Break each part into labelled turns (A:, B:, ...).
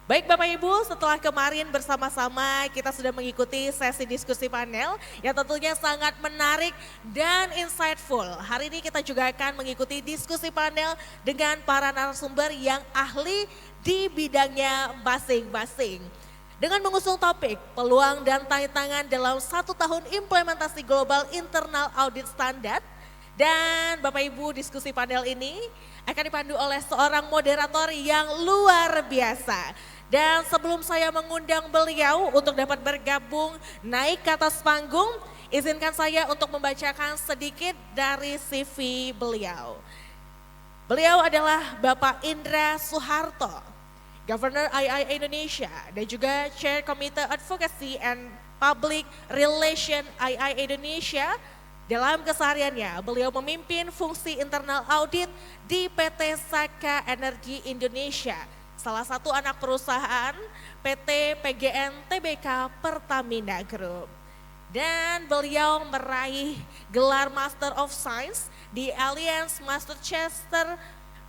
A: Baik Bapak Ibu, setelah kemarin bersama-sama kita sudah mengikuti sesi diskusi panel yang tentunya sangat menarik dan insightful. Hari ini kita juga akan mengikuti diskusi panel dengan para narasumber yang ahli di bidangnya masing-masing. Dengan mengusung topik peluang dan tantangan dalam 1 tahun implementasi global internal audit standar. Dan Bapak Ibu, diskusi panel ini akan dipandu oleh seorang moderator yang luar biasa. Dan sebelum saya mengundang beliau untuk dapat bergabung naik ke atas panggung, izinkan saya untuk membacakan sedikit dari CV beliau. Beliau adalah Bapak Indra Soeharto, Governor II Indonesia dan juga Chair Komite Advocacy and Public Relation II Indonesia. Dalam kesehariannya, beliau memimpin fungsi internal audit di PT Saka Energi Indonesia, salah satu anak perusahaan PT PGN Tbk Pertamina Group. Dan beliau meraih gelar Master of Science di Alliance Manchester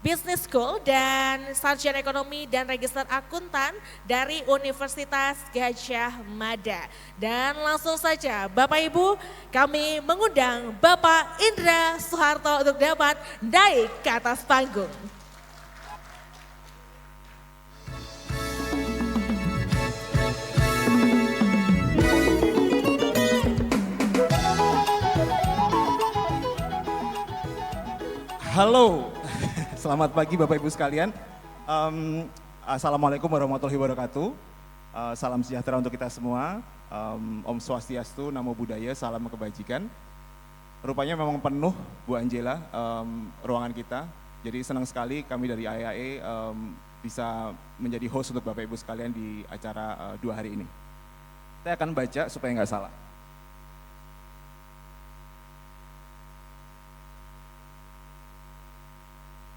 A: Business School dan Sarjana Ekonomi dan Register Akuntan dari Universitas Gadjah Mada. Dan langsung saja Bapak Ibu, kami mengundang Bapak Indra Soeharto untuk dapat naik ke atas panggung.
B: Halo, selamat pagi Bapak Ibu sekalian. Assalamualaikum warahmatullahi wabarakatuh. Salam sejahtera untuk kita semua. Om Swastiastu, Namo Buddhaya, salam kebajikan. Rupanya memang penuh Bu Angela ruangan kita. Jadi senang sekali kami dari IAE bisa menjadi host untuk Bapak Ibu sekalian di acara 2 hari ini. Saya akan baca supaya nggak salah.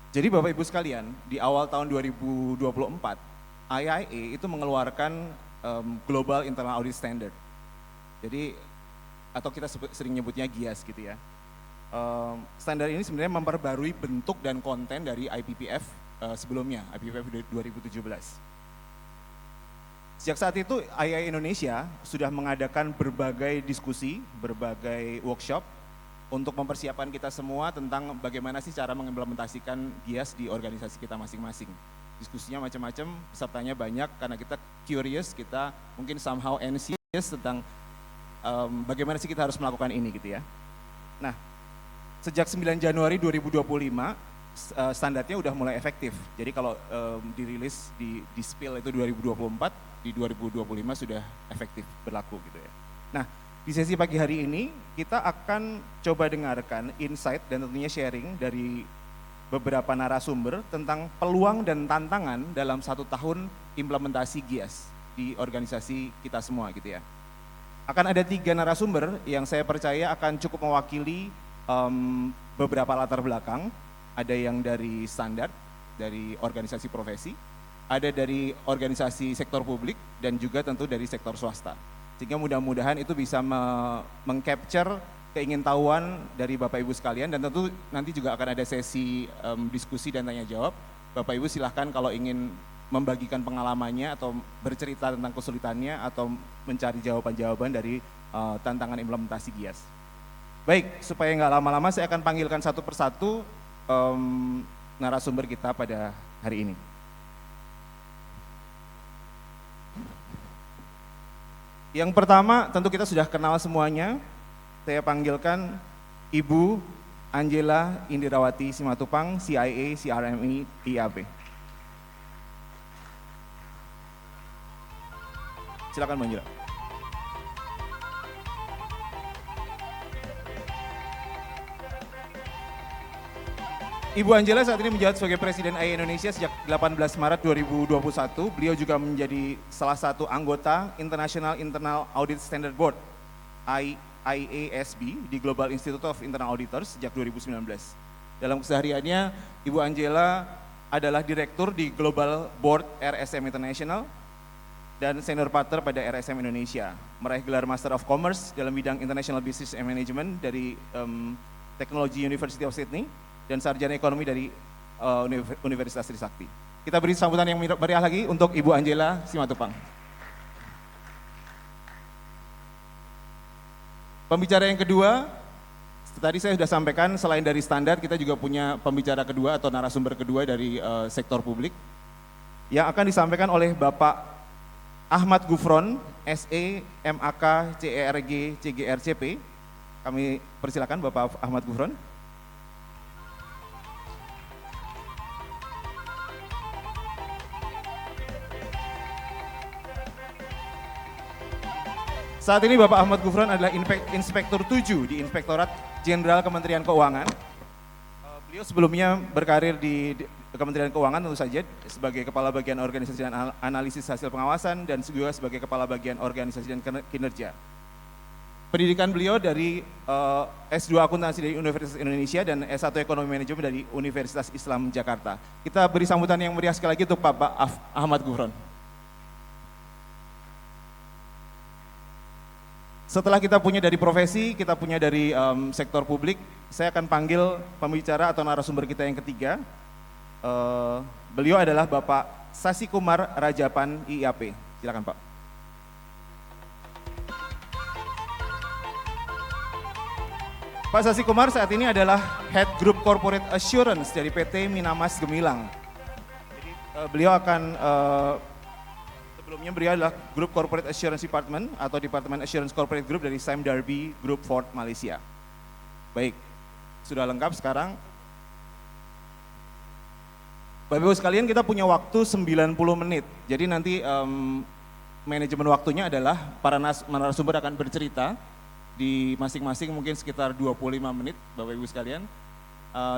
B: Jadi Bapak Ibu sekalian, di awal tahun 2024, IIA itu mengeluarkan Global Internal Audit Standard. Jadi, atau kita sering nyebutnya GIAS gitu ya. Standar ini sebenarnya memperbarui bentuk dan konten dari IPPF sebelumnya, IPPF 2017. Sejak saat itu, IIA Indonesia sudah mengadakan berbagai diskusi, berbagai workshop, untuk mempersiapkan kita semua tentang bagaimana sih cara mengimplementasikan GIAS di organisasi kita masing-masing. Diskusinya macam-macam, pesertanya banyak karena kita curious, kita mungkin somehow anxious tentang bagaimana sih kita harus melakukan ini gitu ya. Nah, sejak 9 Januari 2025 standarnya udah mulai efektif. Jadi kalau dirilis di spill itu 2024, di 2025 sudah efektif berlaku gitu ya. Nah, di sesi pagi hari ini kita akan coba dengarkan insight dan tentunya sharing dari beberapa narasumber tentang peluang dan tantangan dalam 1 tahun implementasi GIAS di organisasi kita semua gitu ya. Akan ada 3 narasumber yang saya percaya akan cukup mewakili beberapa latar belakang. Ada yang dari standar, dari organisasi profesi, ada dari organisasi sektor publik dan juga tentu dari sektor swasta. Sehingga mudah-mudahan itu bisa meng-capture keingintahuan dari Bapak Ibu sekalian dan tentu nanti juga akan ada sesi diskusi dan tanya jawab. Bapak Ibu silahkan kalau ingin membagikan pengalamannya atau bercerita tentang kesulitannya atau mencari jawaban-jawaban dari tantangan implementasi GIAS. Baik, supaya nggak lama-lama saya akan panggilkan satu persatu narasumber kita pada hari ini. Yang pertama tentu kita sudah kenal semuanya, saya panggilkan Ibu Angela Indirawati Simatupang, CIA, CRMI, IAB. Silakan Bu Angela. Ibu Angela saat ini menjabat sebagai Presiden IAE Indonesia sejak 18 Maret 2021. Beliau juga menjadi salah satu anggota International Internal Audit Standard Board IASB di Global Institute of Internal Auditors sejak 2019. Dalam kesehariannya, Ibu Angela adalah Direktur di Global Board RSM International dan Senior Partner pada RSM Indonesia. Meraih gelar Master of Commerce dalam bidang International Business and Management dari Technology University of Sydney dan Sarjana Ekonomi dari Universitas Trisakti. Kita beri sambutan yang meriah lagi untuk Ibu Angela Simatupang. Pembicara yang kedua, tadi saya sudah sampaikan selain dari standar, kita juga punya pembicara kedua atau narasumber kedua dari sektor publik yang akan disampaikan oleh Bapak Ahmad Gufron, SE, MAK, CERG, CGRCP. Kami persilakan Bapak Ahmad Gufron. Saat ini Bapak Ahmad Gufron adalah Inspektur 7 di Inspektorat Jenderal Kementerian Keuangan. Beliau sebelumnya berkarir di Kementerian Keuangan tentu saja sebagai Kepala Bagian Organisasi dan Analisis Hasil Pengawasan dan juga sebagai Kepala Bagian Organisasi dan Kinerja. Pendidikan beliau dari S2 Akuntansi dari Universitas Indonesia dan S1 Ekonomi Manajemen dari Universitas Islam Jakarta. Kita beri sambutan yang meriah sekali lagi untuk Bapak Ahmad Gufron. Setelah kita punya dari profesi, kita punya dari sektor publik, saya akan panggil pembicara atau narasumber kita yang ketiga. Beliau adalah Bapak Sasi Kumar Rajapan IAP. Silakan Pak. Pak Sasi Kumar saat ini adalah Head Group Corporate Assurance dari PT Minamas Gemilang. Jadi, beliau akan sebelumnya beliau adalah Group Corporate Assurance Department atau Departemen Assurance Corporate Group dari Sime Darby Group Ford Malaysia. Baik, sudah lengkap sekarang. Bapak Ibu sekalian, kita punya waktu 90 menit. Jadi nanti manajemen waktunya adalah para narasumber akan bercerita di masing-masing mungkin sekitar 25 menit Bapak Ibu sekalian.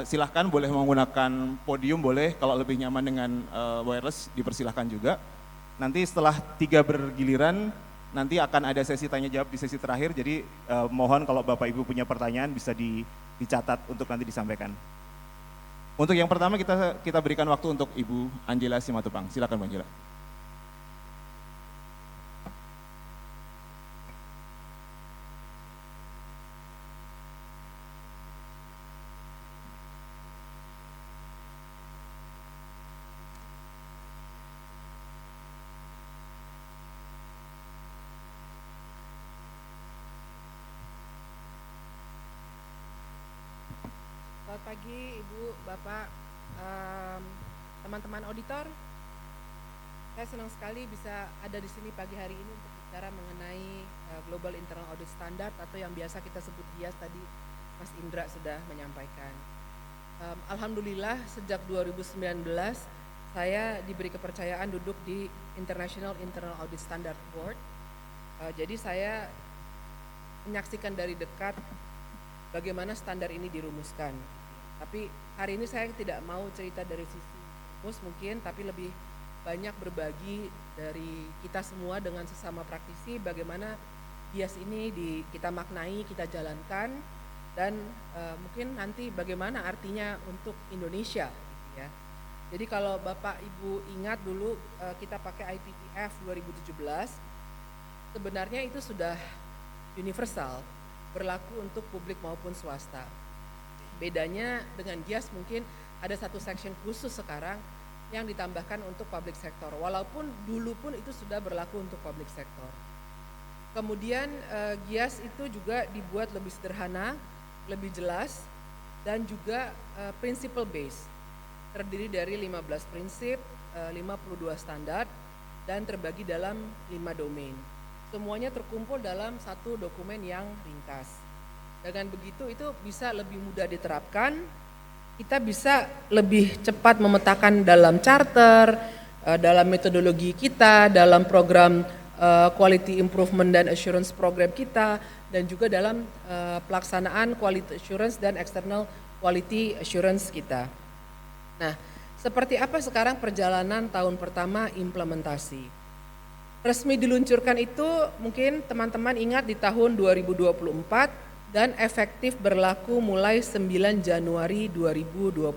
B: Silahkan boleh menggunakan podium, boleh kalau lebih nyaman dengan wireless dipersilahkan juga. Nanti setelah 3 bergiliran, nanti akan ada sesi tanya jawab di sesi terakhir, jadi mohon kalau Bapak Ibu punya pertanyaan bisa dicatat untuk nanti disampaikan. Untuk yang pertama kita berikan waktu untuk Ibu Angela Simatupang. Silakan Bu Angela.
C: Selamat pagi Ibu, Bapak, teman-teman auditor. Saya senang sekali bisa ada di sini pagi hari ini untuk bicara mengenai Global Internal Audit Standard atau yang biasa kita sebut GIAS, tadi Mas Indra sudah menyampaikan. Alhamdulillah sejak 2019 saya diberi kepercayaan duduk di International Internal Audit Standard Board. Jadi saya menyaksikan dari dekat bagaimana standar ini dirumuskan. Tapi hari ini saya tidak mau cerita dari sisi rumus mungkin, tapi lebih banyak berbagi dari kita semua dengan sesama praktisi bagaimana GIAS ini kita maknai, kita jalankan, dan mungkin nanti bagaimana artinya untuk Indonesia. Gitu ya. Jadi kalau Bapak Ibu ingat dulu kita pakai IPTF 2017, sebenarnya itu sudah universal, berlaku untuk publik maupun swasta. Bedanya dengan GIAS mungkin ada satu section khusus sekarang yang ditambahkan untuk public sector, walaupun dulu pun itu sudah berlaku untuk public sector. Kemudian GIAS itu juga dibuat lebih sederhana, lebih jelas, dan juga principle based, terdiri dari 15 prinsip, 52 standar, dan terbagi dalam 5 domain. Semuanya terkumpul dalam satu dokumen yang ringkas. Dengan begitu itu bisa lebih mudah diterapkan, kita bisa lebih cepat memetakan dalam charter, dalam metodologi kita, dalam program quality improvement dan assurance program kita, dan juga dalam pelaksanaan quality assurance dan external quality assurance kita. Nah, seperti apa sekarang perjalanan tahun pertama implementasi? Resmi diluncurkan itu mungkin teman-teman ingat di tahun 2024 dan efektif berlaku mulai 9 Januari 2025.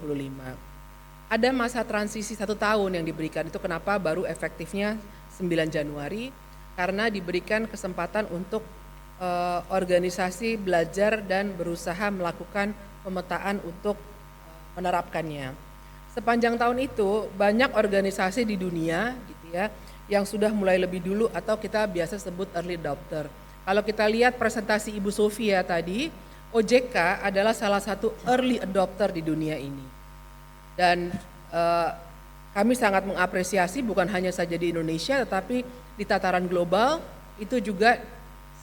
C: Ada masa transisi 1 tahun yang diberikan, itu kenapa baru efektifnya 9 Januari, karena diberikan kesempatan untuk organisasi belajar dan berusaha melakukan pemetaan untuk menerapkannya. sepanjang tahun itu banyak organisasi di dunia gitu ya yang sudah mulai lebih dulu atau kita biasa sebut early adopter. Kalau kita lihat presentasi Ibu Sofia tadi, OJK adalah salah satu early adopter di dunia ini. Dan kami sangat mengapresiasi bukan hanya saja di Indonesia tetapi di tataran global itu juga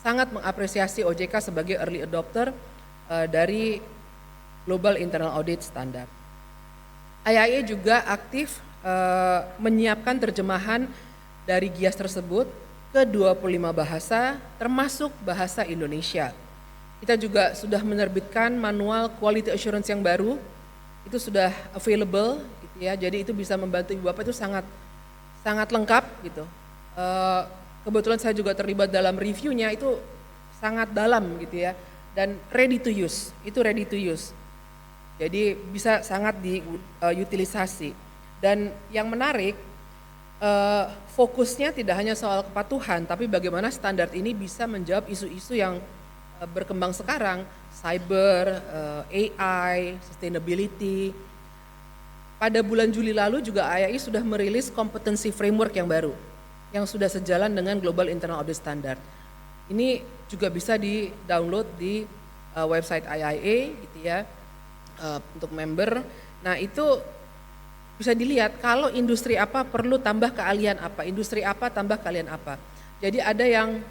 C: sangat mengapresiasi OJK sebagai early adopter dari Global Internal Audit Standard. IAE juga aktif menyiapkan terjemahan dari GIAS tersebut ke 25 bahasa termasuk bahasa Indonesia. Kita juga sudah menerbitkan manual quality assurance yang baru, itu sudah available gitu ya, jadi itu bisa membantu Ibu Bapak itu sangat lengkap gitu. Kebetulan saya juga terlibat dalam reviewnya, itu sangat dalam gitu ya, dan ready to use, itu ready to use. Jadi bisa sangat diutilisasi. Dan yang menarik, fokusnya tidak hanya soal kepatuhan, tapi bagaimana standar ini bisa menjawab isu-isu yang berkembang sekarang, cyber, AI, sustainability. Pada bulan Juli lalu juga IAI sudah merilis competency framework yang baru, yang sudah sejalan dengan Global Internal Audit Standard. Ini juga bisa di-download di website IIA gitu ya, untuk member. Nah itu bisa dilihat kalau industri apa perlu tambah keahlian apa, industri apa tambah keahlian apa. Jadi ada yang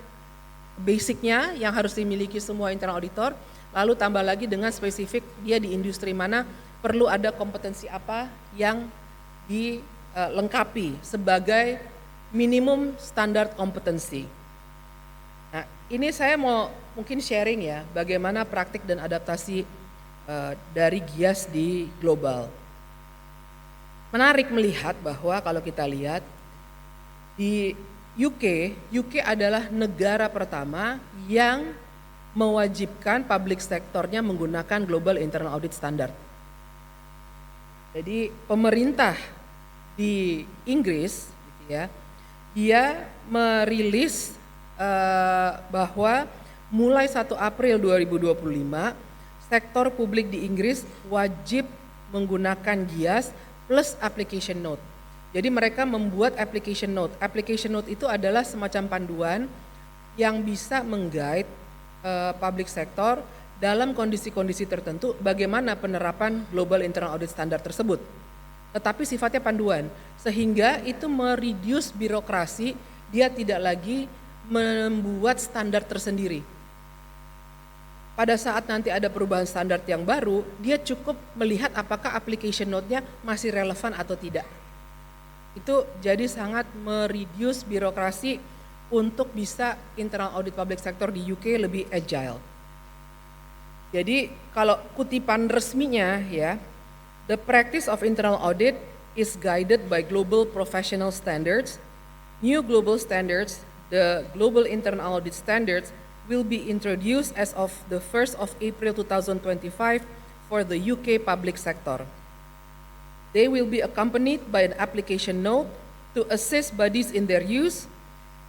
C: basicnya yang harus dimiliki semua internal auditor, lalu tambah lagi dengan spesifik dia di industri mana perlu ada kompetensi apa yang dilengkapi sebagai minimum standar kompetensi. Nah ini saya mau mungkin sharing ya bagaimana praktik dan adaptasi dari GIAS di global. Menarik melihat bahwa kalau kita lihat di UK adalah negara pertama yang mewajibkan public sektornya menggunakan Global Internal Audit Standard. Jadi pemerintah di Inggris gitu ya, dia merilis bahwa mulai 1 April 2025 sektor publik di Inggris wajib menggunakan GIAS plus application note. Jadi mereka membuat application note. Application note itu adalah semacam panduan yang bisa mengguide public sector dalam kondisi-kondisi tertentu bagaimana penerapan Global Internal Audit Standard tersebut. Tetapi sifatnya panduan, sehingga itu mereduce birokrasi, dia tidak lagi membuat standar tersendiri. Pada saat nanti ada perubahan standar yang baru, dia cukup melihat apakah application note-nya masih relevan atau tidak. Itu jadi sangat mereduce birokrasi untuk bisa internal audit public sector di UK lebih agile. Jadi kalau kutipan resminya ya, the practice of internal audit is guided by global professional standards. New global standards, the Global Internal Audit Standards, will be introduced as of the 1st of April 2025 for the UK public sector. They will be accompanied by an application note to assist bodies in their use,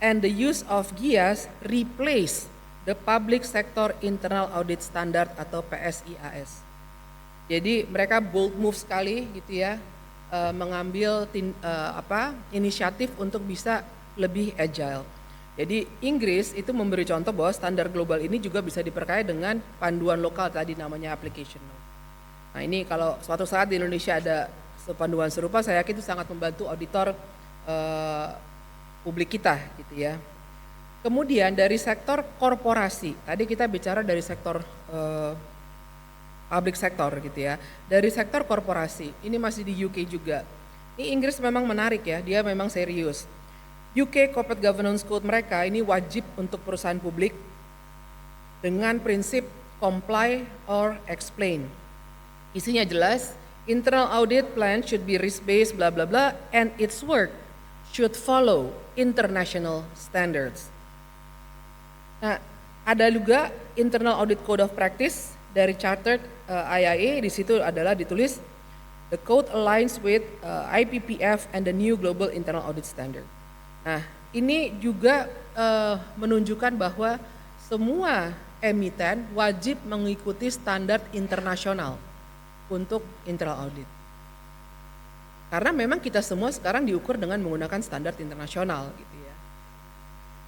C: and the use of GIAS replace the Public Sector Internal Audit Standard atau PSIAS. Jadi mereka bold move sekali gitu ya, mengambil inisiatif untuk bisa lebih agile. Jadi Inggris itu memberi contoh bahwa standar global ini juga bisa diperkaya dengan panduan lokal tadi namanya application note. Nah ini kalau suatu saat di Indonesia ada panduan serupa, saya yakin itu sangat membantu auditor publik kita gitu ya. Kemudian dari sektor korporasi, tadi kita bicara dari sektor public sector gitu ya. Dari sektor korporasi, ini masih di UK juga. Ini Inggris memang menarik ya, dia memang serius. UK Corporate Governance Code mereka ini wajib untuk perusahaan publik dengan prinsip comply or explain. Isinya jelas, internal audit plan should be risk-based bla bla bla and its work should follow international standards. Nah, ada juga Internal Audit Code of Practice dari Chartered IIA, di situ adalah ditulis the code aligns with IPPF and the new Global Internal Audit Standard. Nah, ini juga menunjukkan bahwa semua emiten wajib mengikuti standar internasional untuk internal audit. Karena memang kita semua sekarang diukur dengan menggunakan standar internasional gitu ya.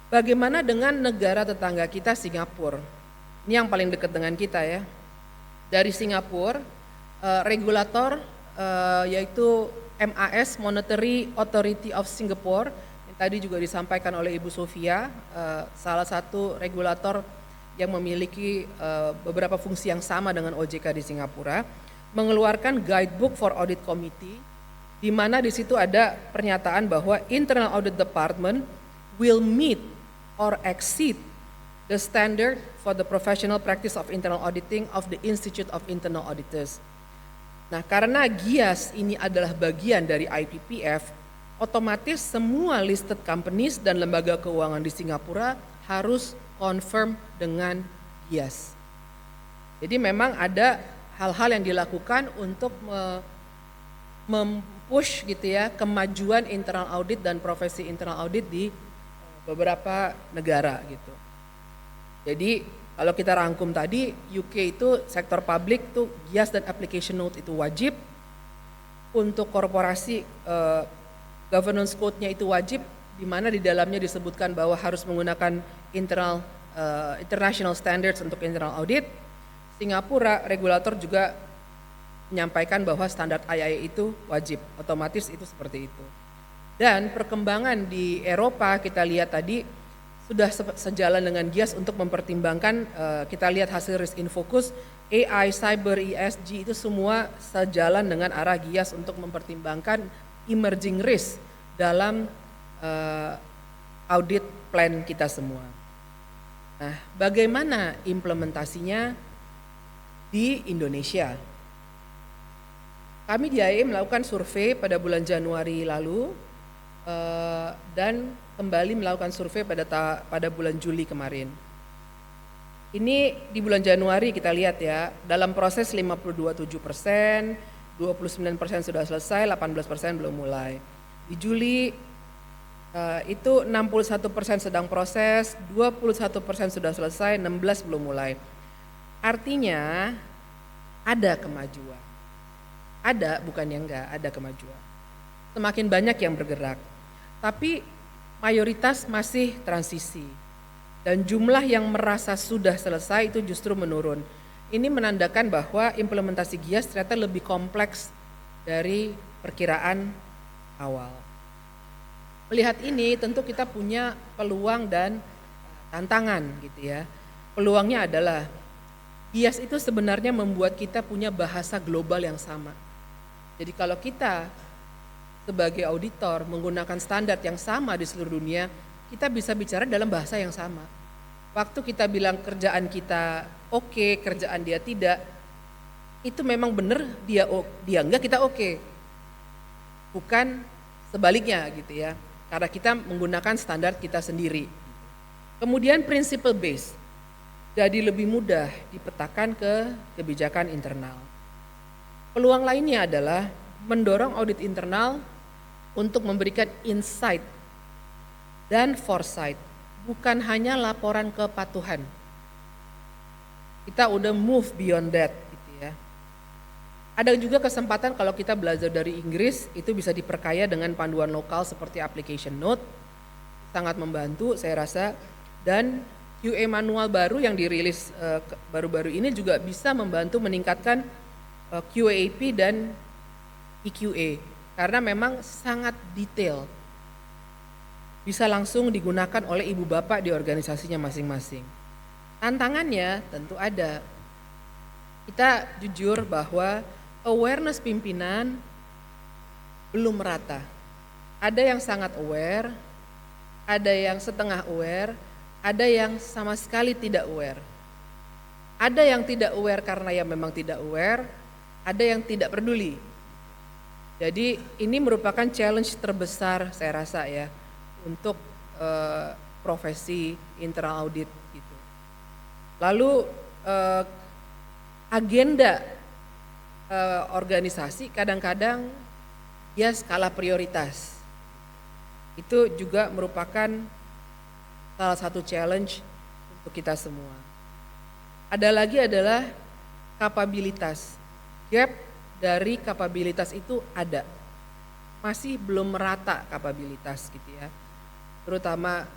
C: Bagaimana dengan negara tetangga kita Singapura? Ini yang paling dekat dengan kita ya. Dari Singapura, regulator yaitu MAS, Monetary Authority of Singapore, yang tadi juga disampaikan oleh Ibu Sofia, salah satu regulator yang memiliki beberapa fungsi yang sama dengan OJK di Singapura, mengeluarkan Guidebook for Audit Committee, di mana di situ ada pernyataan bahwa Internal Audit Department will meet or exceed the standard for the professional practice of internal auditing of the Institute of Internal Auditors. Nah, karena GIAS ini adalah bagian dari IPPF, otomatis semua listed companies dan lembaga keuangan di Singapura harus confirm dengan GIAS. Jadi memang ada hal-hal yang dilakukan untuk mempush gitu ya kemajuan internal audit dan profesi internal audit di beberapa negara gitu. Jadi kalau kita rangkum tadi, UK itu sektor publik tuh GIAS dan application note itu wajib, untuk korporasi governance code-nya itu wajib, di mana di dalamnya disebutkan bahwa harus menggunakan international standards untuk internal audit. Singapura regulator juga menyampaikan bahwa standar IIA itu wajib, otomatis itu seperti itu. Dan perkembangan di Eropa kita lihat tadi sudah sejalan dengan GIAS untuk mempertimbangkan, kita lihat hasil risk in focus, AI, cyber, ESG itu semua sejalan dengan arah GIAS untuk mempertimbangkan emerging risk dalam audit plan kita semua. Nah, bagaimana implementasinya di Indonesia? Kami di IAE melakukan survei pada bulan Januari lalu, dan kembali melakukan survei pada bulan Juli kemarin. Ini di bulan Januari kita lihat ya, dalam proses 52,7%, 29% sudah selesai, 18% belum mulai. Di Juli itu 61% sedang proses, 21% sudah selesai, 16% belum mulai. Artinya ada kemajuan. Ada, bukannya enggak, ada kemajuan. Semakin banyak yang bergerak. Tapi mayoritas masih transisi. Dan jumlah yang merasa sudah selesai itu justru menurun. Ini menandakan bahwa implementasi GIAS ternyata lebih kompleks dari perkiraan awal. Melihat ini tentu kita punya peluang dan tantangan gitu ya. Peluangnya adalah GIAS itu sebenarnya membuat kita punya bahasa global yang sama. Jadi kalau kita sebagai auditor menggunakan standar yang sama di seluruh dunia, kita bisa bicara dalam bahasa yang sama. Waktu kita bilang kerjaan kita oke, kerjaan dia tidak, itu memang benar dia enggak, kita oke. Bukan sebaliknya gitu ya, karena kita menggunakan standar kita sendiri. Kemudian principle based, jadi lebih mudah dipetakan ke kebijakan internal. Peluang lainnya adalah mendorong audit internal untuk memberikan insight dan foresight, bukan hanya laporan kepatuhan. Kita udah move beyond that gitu ya. Ada juga kesempatan kalau kita belajar dari Inggris, itu bisa diperkaya dengan panduan lokal seperti application note, sangat membantu saya rasa. Dan QA manual baru yang dirilis baru-baru ini juga bisa membantu meningkatkan QAP dan EQA, karena memang sangat detail. Bisa langsung digunakan oleh ibu bapak di organisasinya masing-masing. Tantangannya tentu ada. Kita jujur bahwa awareness pimpinan belum merata. Ada yang sangat aware, ada yang setengah aware, ada yang sama sekali tidak aware. Ada yang tidak aware karena ya memang tidak aware, ada yang tidak peduli. Jadi ini merupakan challenge terbesar saya rasa ya untuk profesi internal audit gitu. Lalu agenda organisasi kadang-kadang ya skala prioritas. Itu juga merupakan salah satu challenge untuk kita semua. Ada lagi adalah kapabilitas. Gap dari kapabilitas itu ada. masih belum merata kapabilitas gitu ya. Terutama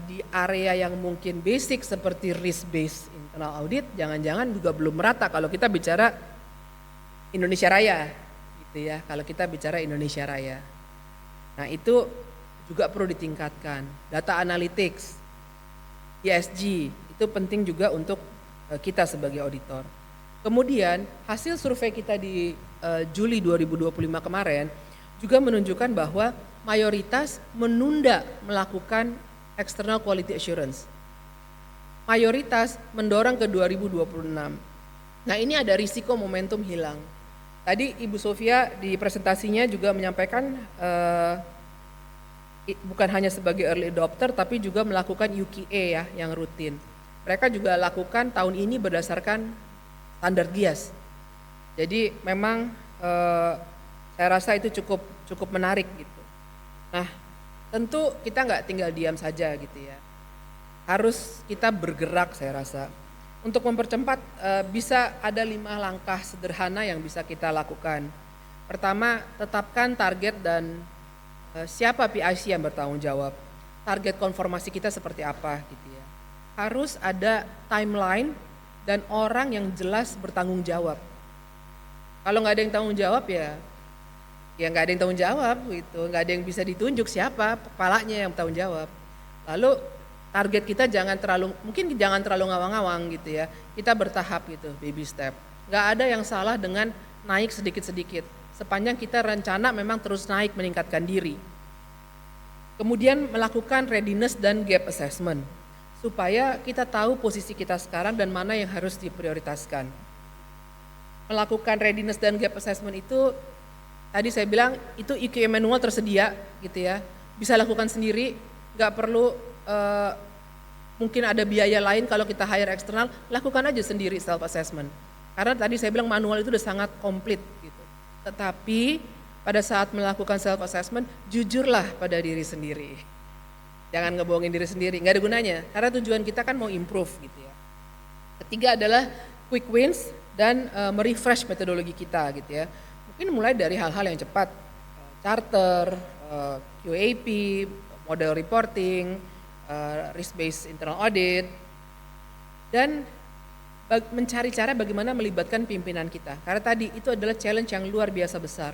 C: di area yang mungkin basic seperti risk based internal audit, jangan-jangan juga belum merata kalau kita bicara Indonesia Raya gitu ya. Kalau kita bicara Indonesia Raya. Nah, itu juga perlu ditingkatkan. Data analytics, ESG, itu penting juga untuk kita sebagai auditor. Kemudian hasil survei kita di Juli 2025 kemarin juga menunjukkan bahwa mayoritas menunda melakukan external quality assurance. Mayoritas mendorong ke 2026. Nah, ini ada risiko momentum hilang. Tadi Ibu Sofia di presentasinya juga menyampaikan bukan hanya sebagai early adopter tapi juga melakukan UKA ya yang rutin. Mereka juga lakukan tahun ini berdasarkan standar GIAS. Jadi memang saya rasa itu cukup menarik gitu. Nah, tentu kita nggak tinggal diam saja gitu ya. Harus kita bergerak saya rasa. Untuk mempercepat bisa ada 5 langkah sederhana yang bisa kita lakukan. Pertama, tetapkan target dan siapa PIC yang bertanggung jawab. Target konformasi kita seperti apa gitu ya. Harus ada timeline dan orang yang jelas bertanggung jawab. Kalau nggak ada yang tanggung jawab ya nggak ada yang tanggung jawab gitu, nggak ada yang bisa ditunjuk siapa kepalanya yang tanggung jawab. Lalu target kita jangan terlalu ngawang-ngawang gitu ya, kita bertahap gitu, baby step. Nggak ada yang salah dengan naik sedikit-sedikit, sepanjang kita rencana memang terus naik meningkatkan diri. Kemudian melakukan readiness dan gap assessment, supaya kita tahu posisi kita sekarang dan mana yang harus diprioritaskan. Melakukan readiness dan gap assessment itu tadi saya bilang itu IQE manual tersedia gitu ya, bisa lakukan sendiri, nggak perlu mungkin ada biaya lain kalau kita hire eksternal, lakukan aja sendiri self assessment. Karena tadi saya bilang manual itu udah sangat komplit gitu. Tetapi pada saat melakukan self assessment, jujurlah pada diri sendiri. Jangan ngebohongin diri sendiri, nggak ada gunanya. Karena tujuan kita kan mau improve gitu ya. Ketiga adalah quick wins dan merefresh metodologi kita gitu ya. Mungkin mulai dari hal-hal yang cepat, charter, QAP, model reporting, risk based internal audit, dan mencari cara bagaimana melibatkan pimpinan kita. Karena tadi itu adalah challenge yang luar biasa besar.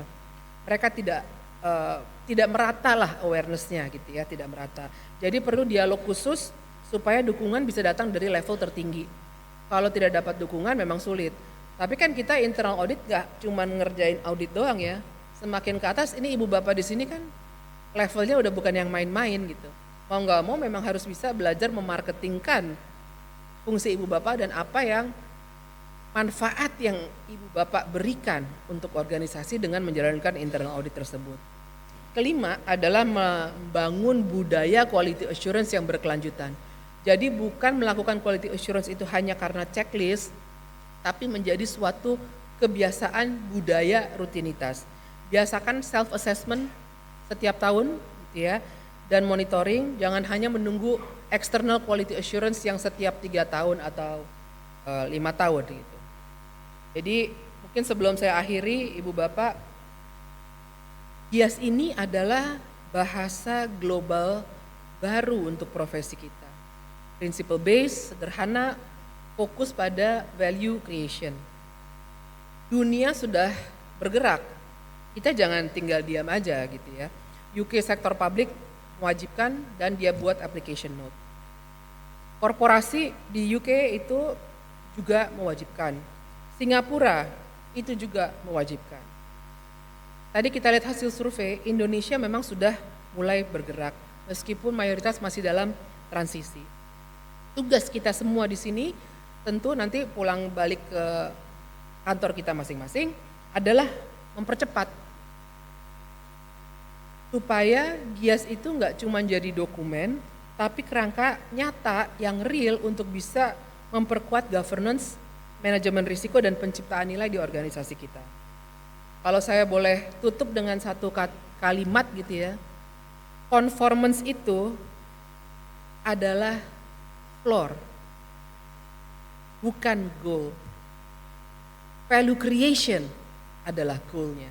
C: Mereka tidak merata lah awareness-nya gitu ya, tidak merata. Jadi perlu dialog khusus supaya dukungan bisa datang dari level tertinggi. Kalau tidak dapat dukungan memang sulit. Tapi kan kita internal audit gak cuma ngerjain audit doang ya. Semakin ke atas ini ibu bapak di sini kan levelnya udah bukan yang main-main gitu. Mau nggak mau memang harus bisa belajar memarketingkan fungsi ibu bapak dan apa yang manfaat yang ibu bapak berikan untuk organisasi dengan menjalankan internal audit tersebut. Kelima adalah membangun budaya quality assurance yang berkelanjutan. Jadi bukan melakukan quality assurance itu hanya karena checklist, tapi menjadi suatu kebiasaan budaya rutinitas. Biasakan self assessment setiap tahun gitu ya, dan monitoring, jangan hanya menunggu external quality assurance yang setiap 3 tahun atau 5 tahun gitu. Jadi mungkin sebelum saya akhiri Ibu Bapak, GIAS ini adalah bahasa global baru untuk profesi kita. Principle based, sederhana, fokus pada value creation. Dunia sudah bergerak, kita jangan tinggal diam aja gitu ya. UK sektor publik mewajibkan dan dia buat application note. Korporasi di UK itu juga mewajibkan. Singapura itu juga mewajibkan. Tadi kita lihat hasil survei, Indonesia memang sudah mulai bergerak meskipun mayoritas masih dalam transisi. Tugas kita semua di sini tentu nanti pulang balik ke kantor kita masing-masing adalah mempercepat supaya GIAS itu nggak cuma jadi dokumen, tapi kerangka nyata yang real untuk bisa memperkuat governance, manajemen risiko dan penciptaan nilai di organisasi kita. Kalau saya boleh tutup dengan satu kalimat gitu ya, conformance itu adalah floor, bukan goal. Value creation adalah goal-nya.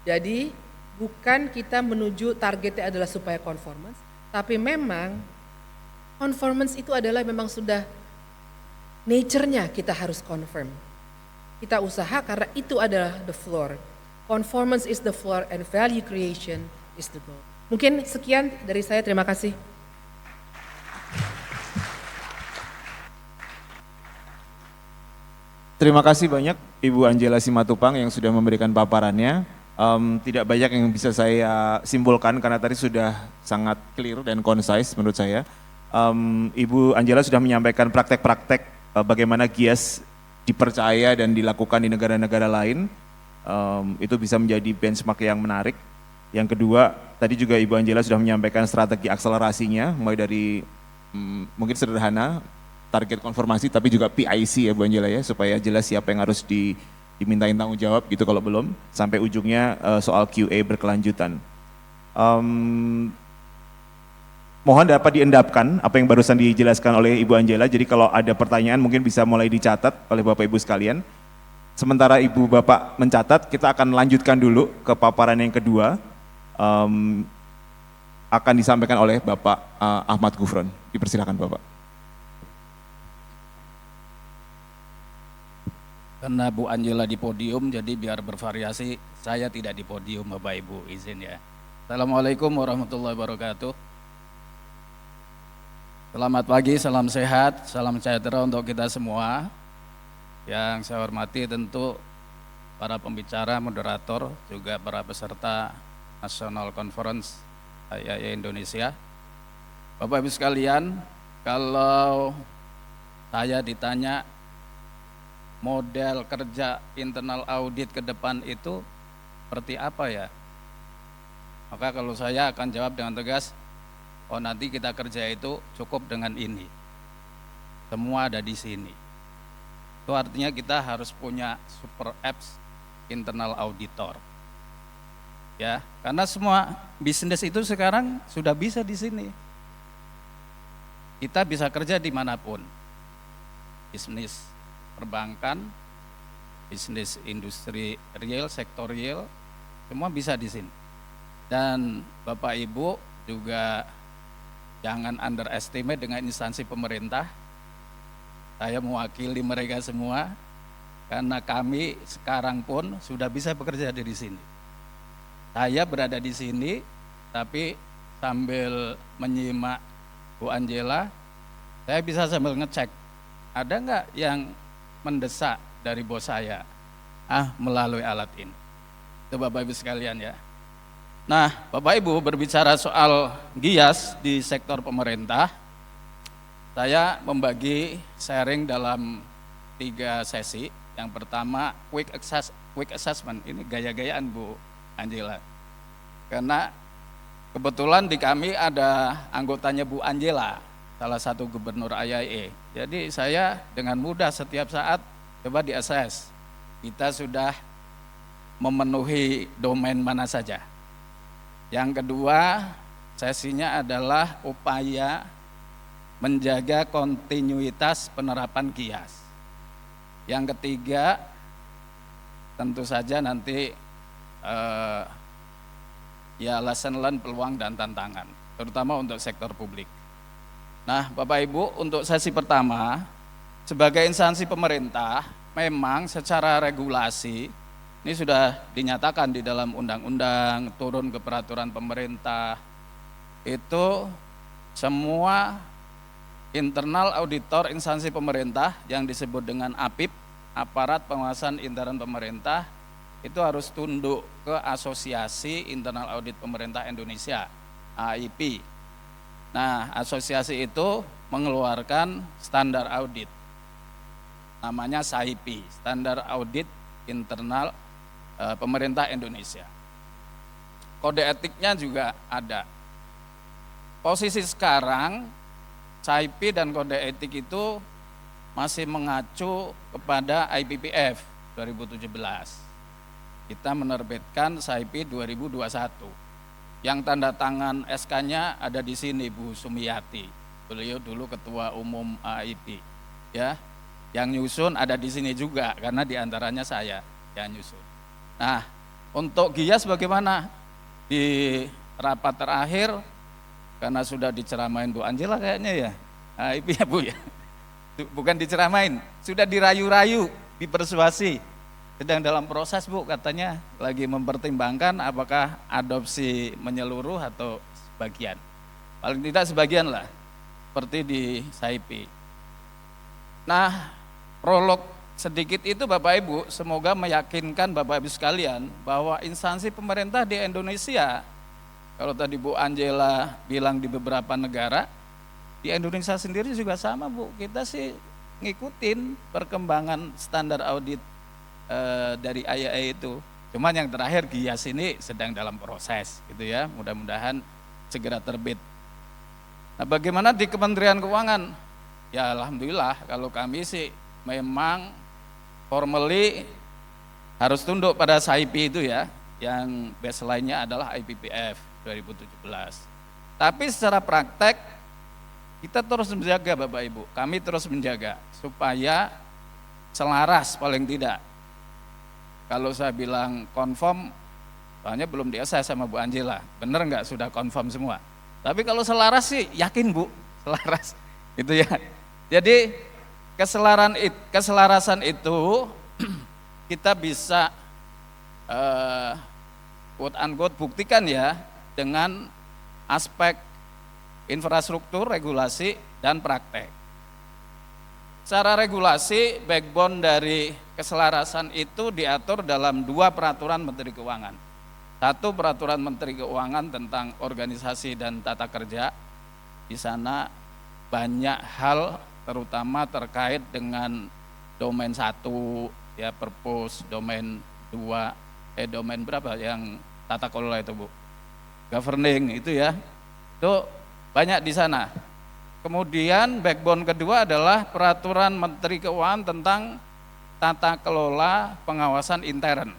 C: Jadi bukan kita menuju targetnya adalah supaya conformance, tapi memang conformance itu adalah memang sudah nature-nya kita harus confirm. Kita usaha karena itu adalah the floor. Conformance is the floor and value creation is the goal. Mungkin sekian dari saya, terima kasih.
B: Terima kasih banyak Ibu Angela Simatupang yang sudah memberikan paparannya. Tidak banyak yang bisa saya simpulkan karena tadi sudah sangat clear dan concise menurut saya. Ibu Angela sudah menyampaikan praktek-praktek bagaimana GIAS dipercaya dan dilakukan di negara-negara lain. Itu bisa menjadi benchmark yang menarik. Yang kedua, tadi juga Ibu Angela sudah menyampaikan strategi akselerasinya, mulai dari mungkin sederhana, target konfirmasi, tapi juga PIC ya Bu Angela ya, supaya jelas siapa yang harus dimintain tanggung jawab gitu kalau belum, sampai ujungnya soal QA berkelanjutan. Mohon dapat diendapkan apa yang barusan dijelaskan oleh Ibu Angela, jadi kalau ada pertanyaan mungkin bisa mulai dicatat oleh Bapak Ibu sekalian. Sementara Ibu Bapak mencatat, kita akan lanjutkan dulu ke paparan yang kedua, akan disampaikan oleh Bapak Ahmad Gufron. Dipersilakan Bapak.
D: Karena Bu Angela di podium, jadi biar bervariasi, saya tidak di podium, Bapak Ibu, izin ya. Assalamualaikum warahmatullahi wabarakatuh. Selamat pagi, salam sehat, salam sejahtera untuk kita semua. Yang saya hormati tentu para pembicara, moderator, juga para peserta National Conference IAIA Indonesia. Bapak Ibu sekalian, kalau saya ditanya model kerja internal audit ke depan itu seperti apa ya? Maka kalau saya akan jawab dengan tegas, oh nanti kita kerja itu cukup dengan ini. Semua ada di sini. Itu artinya kita harus punya super apps internal auditor. Ya, karena semua bisnis itu sekarang sudah bisa di sini. Kita bisa kerja dimanapun. Bisnis perbankan, bisnis industri real, sektor real, semua bisa di sini. Dan Bapak Ibu juga jangan underestimate dengan instansi pemerintah. Saya mewakili mereka semua, karena kami sekarang pun sudah bisa bekerja dari sini. Saya berada di sini, tapi sambil menyimak Bu Angela, saya bisa sambil ngecek, ada nggak yang mendesak dari bos saya melalui alat ini. Itu Bapak Ibu sekalian ya. Nah, Bapak Ibu berbicara soal GIAS di sektor pemerintah, saya membagi sharing dalam 3 sesi. Yang pertama quick assessment, ini gaya-gayaan Bu Angela. Karena kebetulan di kami ada anggotanya Bu Angela, salah satu gubernur IAIA. Jadi saya dengan mudah setiap saat coba diakses. Kita sudah memenuhi domain mana saja. Yang kedua, sesinya adalah upaya menjaga kontinuitas penerapan GIAS. Yang ketiga, tentu saja nanti ya lesson learn, peluang dan tantangan, terutama untuk sektor publik. Nah, Bapak Ibu, untuk sesi pertama, sebagai instansi pemerintah, memang secara regulasi, ini sudah dinyatakan di dalam undang-undang, turun ke peraturan pemerintah, itu semua internal auditor instansi pemerintah yang disebut dengan APIP, Aparat Pengawasan Intern Pemerintah, itu harus tunduk ke Asosiasi Internal Audit Pemerintah Indonesia, AIP. Nah, asosiasi itu mengeluarkan standar audit, namanya SAIP, Standar Audit Internal Pemerintah Indonesia. Kode etiknya juga ada. Posisi sekarang, SAIP dan kode etik itu masih mengacu kepada IPPF 2017. Kita menerbitkan SAIP 2021. Yang tanda tangan SK-nya ada di sini Bu Sumiyati. Beliau dulu ketua umum AIP. Ya, yang nyusun ada di sini juga karena diantaranya saya yang nyusun. Nah, untuk GIAS bagaimana? Di rapat terakhir, karena sudah diceramain Bu Angela kayaknya ya, nah, itu ya Bu ya, bukan diceramain, sudah dirayu-rayu, dipersuasi, sedang dalam proses Bu, katanya lagi mempertimbangkan apakah adopsi menyeluruh atau sebagian, paling tidak sebagian lah, seperti di SAIPI. Nah, prolog sedikit itu Bapak Ibu, semoga meyakinkan Bapak Ibu sekalian bahwa instansi pemerintah di Indonesia, kalau tadi Bu Angela bilang di beberapa negara, di Indonesia sendiri juga sama Bu, kita sih ngikutin perkembangan standar audit dari IAA itu. Cuman yang terakhir GIAS ini sedang dalam proses gitu ya, mudah-mudahan segera terbit. Nah, bagaimana di Kementerian Keuangan? Ya alhamdulillah kalau kami sih memang formally harus tunduk pada SAIPI itu ya, yang baseline-nya adalah IPPF 2017. Tapi secara praktek kita terus menjaga Bapak Ibu, kami terus menjaga supaya selaras paling tidak. Kalau saya bilang konform, soalnya belum di-assess sama Bu Angela, bener nggak sudah konform semua. Tapi kalau selaras sih yakin Bu, selaras itu ya. Jadi keselarasan itu kita bisa quote unquote buktikan ya dengan aspek infrastruktur, regulasi, dan praktek. Secara regulasi, backbone dari keselarasan itu diatur dalam 2 peraturan Menteri Keuangan. 1 peraturan Menteri Keuangan tentang organisasi dan tata kerja. Di sana banyak hal terutama terkait dengan domain 1 ya, purpose, domain 2, domain berapa yang tata kelola itu Bu? Governing itu ya. Itu banyak di sana. Kemudian backbone kedua adalah peraturan Menteri Keuangan tentang tata kelola pengawasan intern.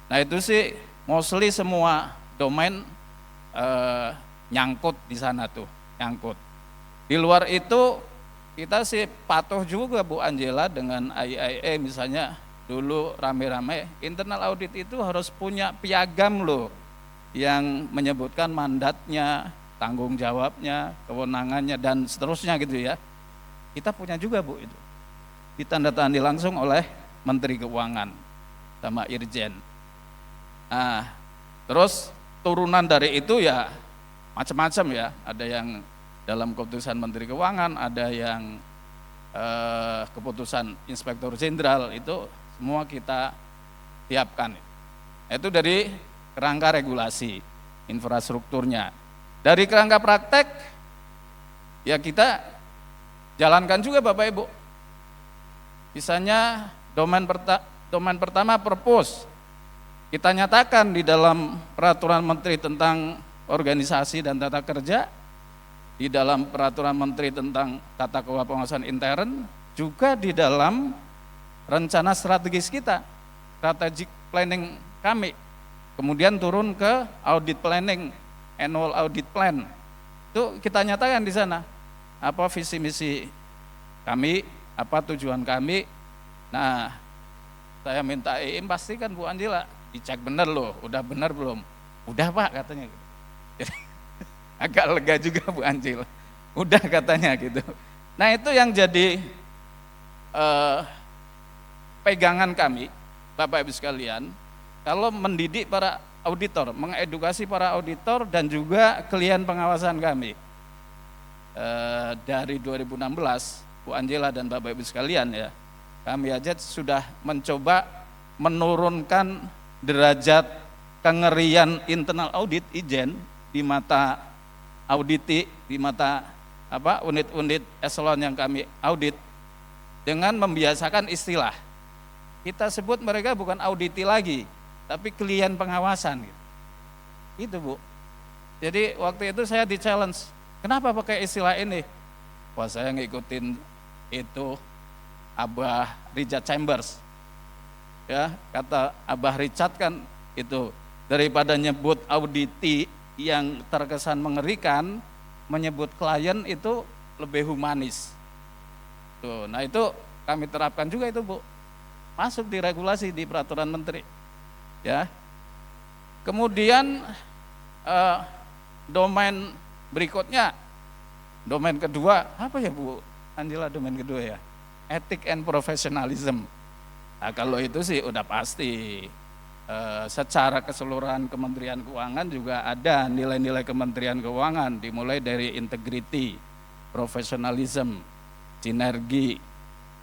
D: Nah itu sih mostly semua domain nyangkut di sana tuh, nyangkut. Di luar itu kita sih patuh juga Bu Angela dengan IIA misalnya, dulu rame-rame internal audit itu harus punya piagam loh yang menyebutkan mandatnya, tanggung jawabnya, kewenangannya dan seterusnya gitu ya. Kita punya juga Bu itu. Ditandatangani langsung oleh Menteri Keuangan sama Irjen. Nah, terus turunan dari itu ya macam-macam ya, ada yang dalam keputusan Menteri Keuangan, ada yang keputusan Inspektur Jenderal, itu semua kita siapkan. Itu dari kerangka regulasi, infrastrukturnya. Dari kerangka praktek, ya kita jalankan juga Bapak Ibu. Misalnya domain pertama purpose, kita nyatakan di dalam peraturan Menteri tentang organisasi dan tata kerja, di dalam peraturan Menteri tentang tata kelola pengawasan intern, juga di dalam rencana strategis kita, strategic planning kami, kemudian turun ke audit planning, annual audit plan, itu kita nyatakan di sana apa visi misi kami, apa tujuan kami. Nah, saya minta EIM pastikan Bu Angela dicek benar loh, udah benar belum? Udah Pak katanya. Jadi agak lega juga Bu Angela, udah katanya gitu. Nah itu yang jadi pegangan kami Bapak Ibu sekalian, kalau mendidik para auditor, mengedukasi para auditor dan juga klien pengawasan kami. Dari 2016 Bu Angela dan Bapak Ibu sekalian ya, kami aja sudah mencoba menurunkan derajat kengerian internal audit IJEN di mata auditi, di mata unit-unit eselon yang kami audit, dengan membiasakan istilah. Kita sebut mereka bukan auditi lagi, tapi klien pengawasan. Itu Bu. Jadi waktu itu saya di-challenge, kenapa pakai istilah ini? Wah saya ngikutin itu Abah Richard Chambers. Ya, kata Abah Richard kan itu, daripada nyebut auditi yang terkesan mengerikan, menyebut klien itu lebih humanis. Tuh, nah itu kami terapkan juga itu Bu, masuk di regulasi di peraturan menteri. Ya, kemudian domain berikutnya, domain kedua, apa ya Bu Angela domain kedua ya? Ethic and professionalism. Nah, kalau itu sih udah pasti. Secara keseluruhan Kementerian Keuangan juga ada nilai-nilai Kementerian Keuangan, dimulai dari integrity, professionalism, sinergi,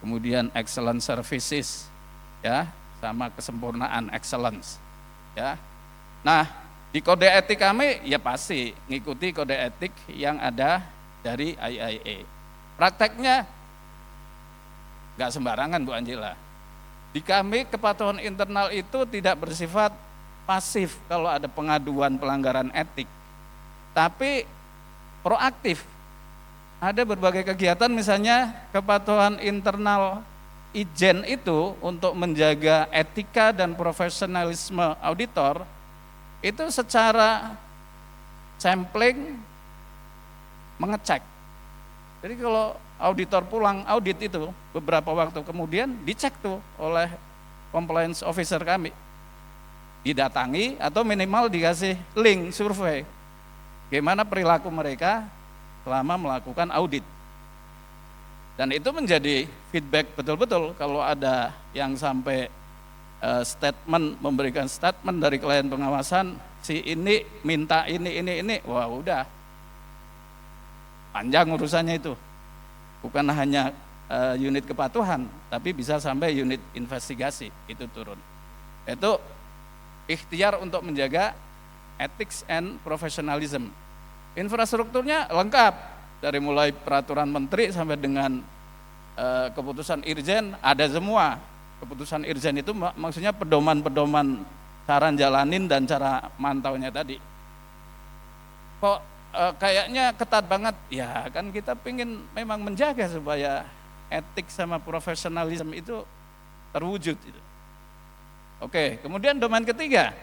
D: kemudian excellent services, ya, sama kesempurnaan excellence, ya. Nah, di kode etik kami ya pasti ngikuti kode etik yang ada dari IIA. Prakteknya nggak sembarangan Bu Angela. Di kami kepatuhan internal itu tidak bersifat pasif kalau ada pengaduan pelanggaran etik, tapi proaktif. Ada berbagai kegiatan, misalnya kepatuhan internal Ijen itu untuk menjaga etika dan profesionalisme auditor, itu secara sampling mengecek. Jadi kalau auditor pulang audit itu beberapa waktu kemudian dicek tuh oleh compliance officer kami, didatangi atau minimal dikasih link survei gimana perilaku mereka selama melakukan audit, dan itu menjadi feedback betul-betul. Kalau ada yang sampai memberikan statement dari klien pengawasan, si ini minta ini, wah udah panjang urusannya itu. Bukan hanya unit kepatuhan, tapi bisa sampai unit investigasi itu turun. Itu ikhtiar untuk menjaga ethics and professionalism. Infrastrukturnya lengkap, dari mulai peraturan menteri sampai dengan keputusan Irjen ada semua. Keputusan Irjen itu maksudnya pedoman-pedoman cara jalanin dan cara mantaunya tadi. Kok kayaknya ketat banget, ya kan kita pengen memang menjaga supaya etik sama profesionalisme itu terwujud. Oke, kemudian domain ketiga,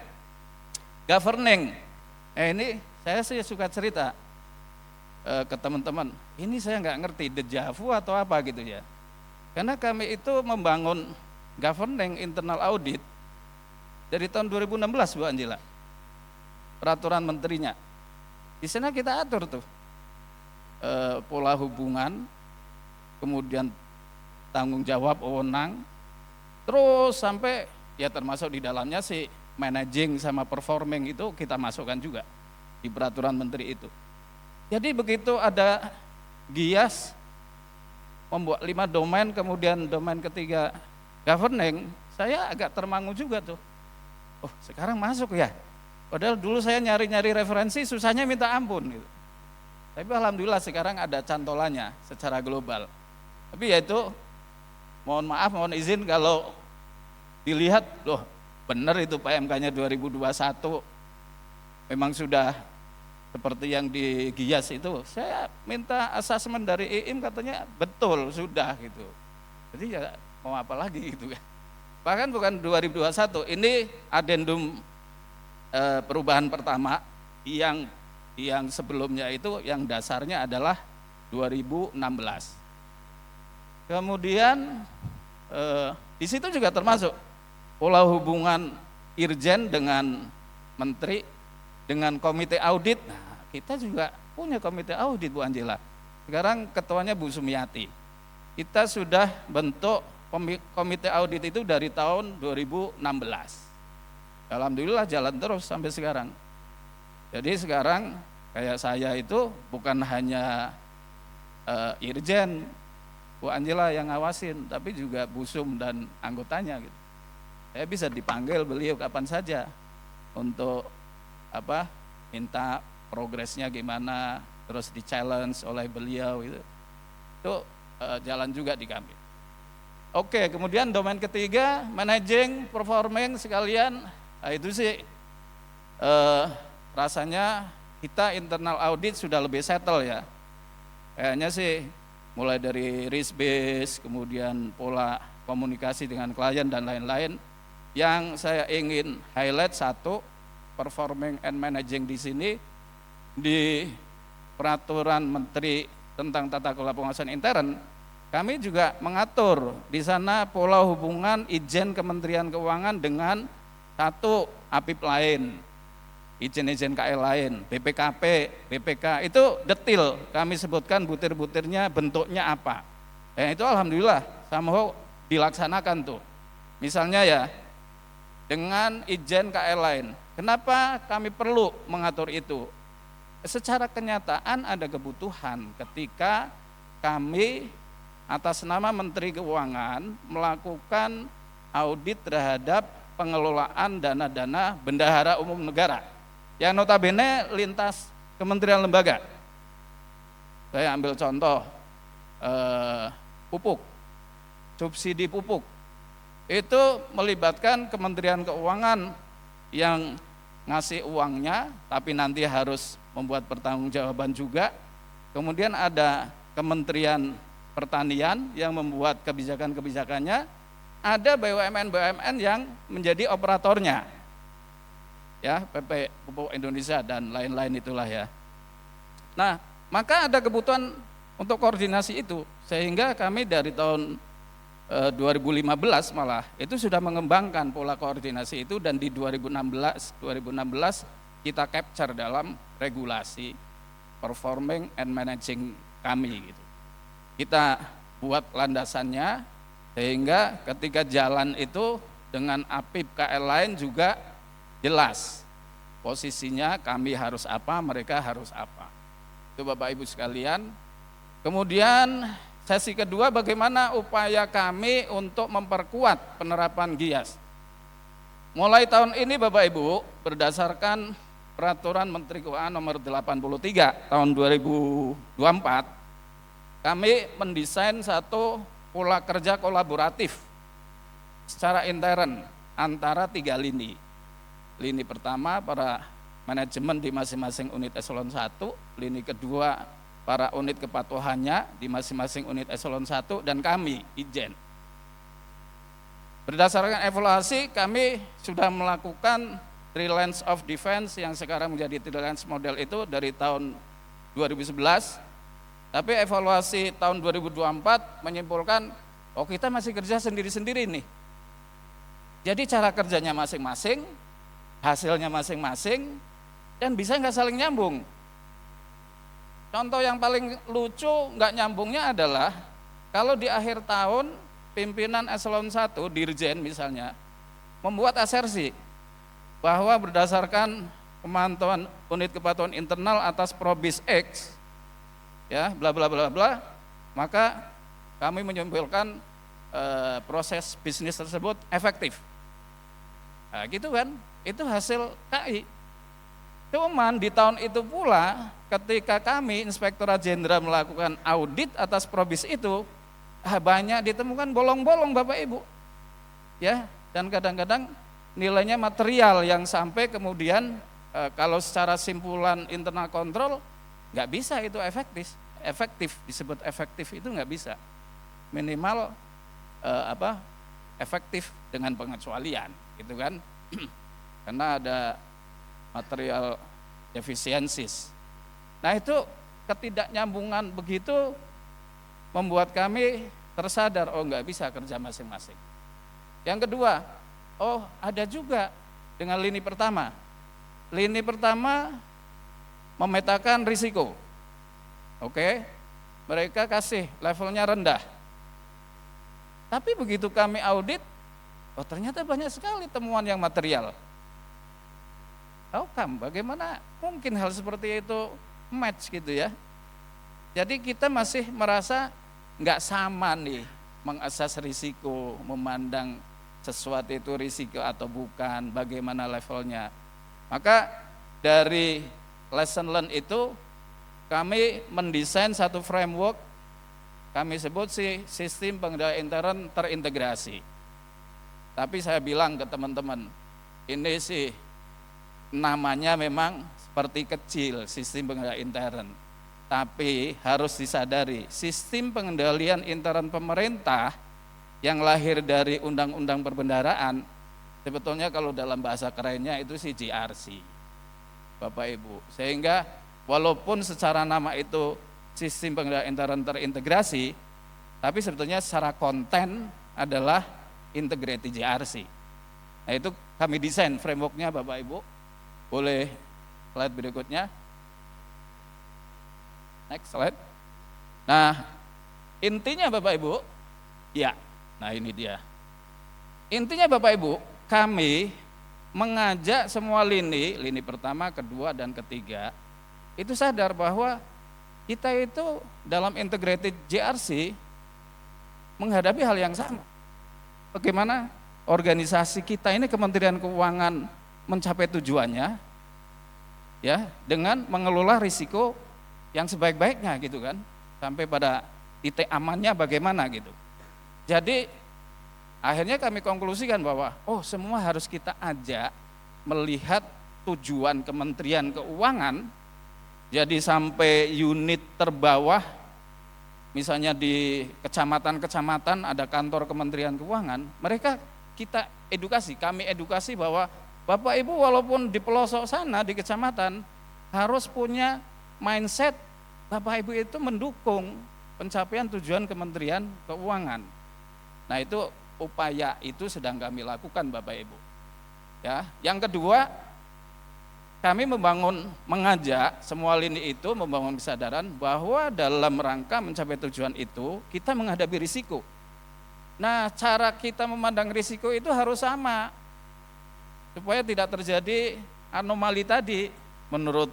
D: governing. Ini saya sih suka cerita ke teman-teman, ini saya nggak ngerti deja vu atau apa gitu ya. Karena kami itu membangun governing internal audit dari tahun 2016 Bu Angela, peraturan menterinya. Di sana kita atur tuh pola hubungan, kemudian tanggung jawab, wewenang, terus sampai ya termasuk di dalamnya si managing sama performing itu kita masukkan juga di peraturan menteri itu. Jadi begitu ada GIAS membuat 5 domain, kemudian domain ketiga governing, saya agak termangu juga tuh. Oh sekarang masuk ya. Padahal dulu saya nyari-nyari referensi susahnya minta ampun gitu. Tapi alhamdulillah sekarang ada cantolannya secara global. Tapi ya itu mohon maaf, mohon izin kalau dilihat, loh benar itu PMK-nya 2021 memang sudah seperti yang di GIAS itu. Saya minta asesmen dari IIM katanya betul sudah gitu. Jadi ya mau apa lagi gitu kan. Bahkan bukan 2021, ini adendum perubahan pertama yang sebelumnya itu yang dasarnya adalah 2016. Kemudian di situ juga termasuk pola hubungan Irjen dengan menteri, dengan komite audit. Nah, kita juga punya komite audit Bu Angela. Sekarang ketuanya Bu Sumiati. Kita sudah bentuk komite audit itu dari tahun 2016. Alhamdulillah jalan terus sampai sekarang. Jadi sekarang kayak saya itu bukan hanya Irjen Bu Angela yang ngawasin, tapi juga Bu Sum dan anggotanya gitu. Saya bisa dipanggil beliau kapan saja untuk minta progresnya gimana, terus di challenge oleh beliau itu jalan juga di kami. Oke, kemudian domain ketiga managing, performing sekalian. Nah, itu sih rasanya kita internal audit sudah lebih settle ya. Kayaknya sih mulai dari risk base, kemudian pola komunikasi dengan klien dan lain-lain. Yang saya ingin highlight satu, performing and managing di sini di peraturan menteri tentang tata kelola pengawasan intern, kami juga mengatur di sana pola hubungan Ijen Kementerian Keuangan dengan satu APIP lain. izin-izin KL lain, BPKP, BPK, itu detil kami sebutkan butir-butirnya bentuknya apa. Itu alhamdulillah somehow dilaksanakan tuh. Misalnya ya, dengan izin KL lain. Kenapa kami perlu mengatur itu? Secara kenyataan ada kebutuhan ketika kami atas nama Menteri Keuangan melakukan audit terhadap pengelolaan dana-dana bendahara umum negara yang notabene lintas kementerian lembaga. Saya ambil contoh pupuk, subsidi pupuk. Itu melibatkan Kementerian Keuangan yang ngasih uangnya, tapi nanti harus membuat pertanggungjawaban juga. Kemudian ada Kementerian Pertanian yang membuat kebijakan-kebijakannya, ada BUMN-BUMN yang menjadi operatornya, ya PP Pupuk Indonesia dan lain-lain itulah ya. Nah, maka ada kebutuhan untuk koordinasi itu, sehingga kami dari tahun 2015 malah itu sudah mengembangkan pola koordinasi itu, dan di 2016 kita capture dalam regulasi performing and managing kami gitu. Kita buat landasannya sehingga ketika jalan itu dengan APIP KL lain juga jelas posisinya, kami harus apa, mereka harus apa. Itu Bapak Ibu sekalian. Kemudian sesi kedua, bagaimana upaya kami untuk memperkuat penerapan GIAS. Mulai tahun ini Bapak Ibu, berdasarkan Peraturan Menteri Keuangan nomor 83 tahun 2024, kami mendesain satu pola kerja kolaboratif secara intern antara 3 lini. Lini pertama para manajemen di masing-masing unit eselon 1, lini kedua para unit kepatuhannya di masing-masing unit eselon 1, dan kami, Ijen. Berdasarkan evaluasi, kami sudah melakukan Three Lines of Defense yang sekarang menjadi Three Lines model itu dari tahun 2011, tapi evaluasi tahun 2024 menyimpulkan, oh kita masih kerja sendiri-sendiri nih. Jadi cara kerjanya masing-masing, hasilnya masing-masing, dan bisa nggak saling nyambung. Contoh yang paling lucu nggak nyambungnya adalah kalau di akhir tahun pimpinan eselon 1 Dirjen misalnya membuat asersi bahwa berdasarkan pemantauan unit kepatuhan internal atas Probis X, ya bla bla bla bla, maka kami menyimpulkan proses bisnis tersebut efektif. Nah, gitu kan, itu hasil KI. Cuman di tahun itu pula ketika kami Inspektorat Jenderal melakukan audit atas Probis itu, banyak ditemukan bolong-bolong Bapak Ibu. Ya, dan kadang-kadang nilainya material yang sampai kemudian kalau secara simpulan internal kontrol nggak bisa itu efektif disebut efektif itu nggak bisa, minimal efektif dengan pengecualian gitu kan. Karena ada material deficiencies. Nah itu ketidaknyambungan begitu membuat kami tersadar, oh nggak bisa kerja masing-masing. Yang kedua, oh ada juga dengan lini pertama. Lini pertama memetakan risiko. Oke, mereka kasih levelnya rendah. Tapi begitu kami audit, oh ternyata banyak sekali temuan yang material. Bagaimana mungkin hal seperti itu match gitu ya. Jadi kita masih merasa nggak sama nih mengasas risiko, memandang sesuatu itu risiko atau bukan, bagaimana levelnya. Maka dari lesson learn itu kami mendesain satu framework, kami sebut sistem pengendalian intern terintegrasi. Tapi saya bilang ke teman-teman, ini sih namanya memang seperti kecil sistem pengendalian intern. Tapi harus disadari, sistem pengendalian intern pemerintah yang lahir dari undang-undang perbendaharaan, sebetulnya kalau dalam bahasa kerennya itu GRC, Bapak Ibu. Sehingga walaupun secara nama itu sistem pengendalian intern terintegrasi, tapi sebetulnya secara konten adalah integrated GRC. Nah itu kami desain frameworknya Bapak Ibu, boleh Slide berikutnya. Next slide. Nah, intinya Bapak Ibu, ya, nah ini dia. Intinya Bapak Ibu, kami mengajak semua lini pertama, kedua, dan ketiga, itu sadar bahwa kita itu dalam integrated JRC menghadapi hal yang sama. Bagaimana organisasi kita ini, Kementerian Keuangan, mencapai tujuannya, ya, dengan mengelola risiko yang sebaik-baiknya gitu kan, sampai pada titik amannya bagaimana gitu. Jadi akhirnya kami konklusikan bahwa semua harus kita ajak melihat tujuan Kementerian Keuangan. Jadi sampai unit terbawah, misalnya di kecamatan-kecamatan ada kantor Kementerian Keuangan, mereka kita edukasi, kami edukasi bahwa Bapak Ibu walaupun di pelosok sana di kecamatan harus punya mindset Bapak Ibu itu mendukung pencapaian tujuan Kementerian Keuangan. Nah itu upaya itu sedang kami lakukan Bapak Ibu. Ya, yang kedua, kami mengajak semua lini itu membangun kesadaran bahwa dalam rangka mencapai tujuan itu kita menghadapi risiko. Nah, cara kita memandang risiko itu harus sama supaya tidak terjadi anomali tadi. Menurut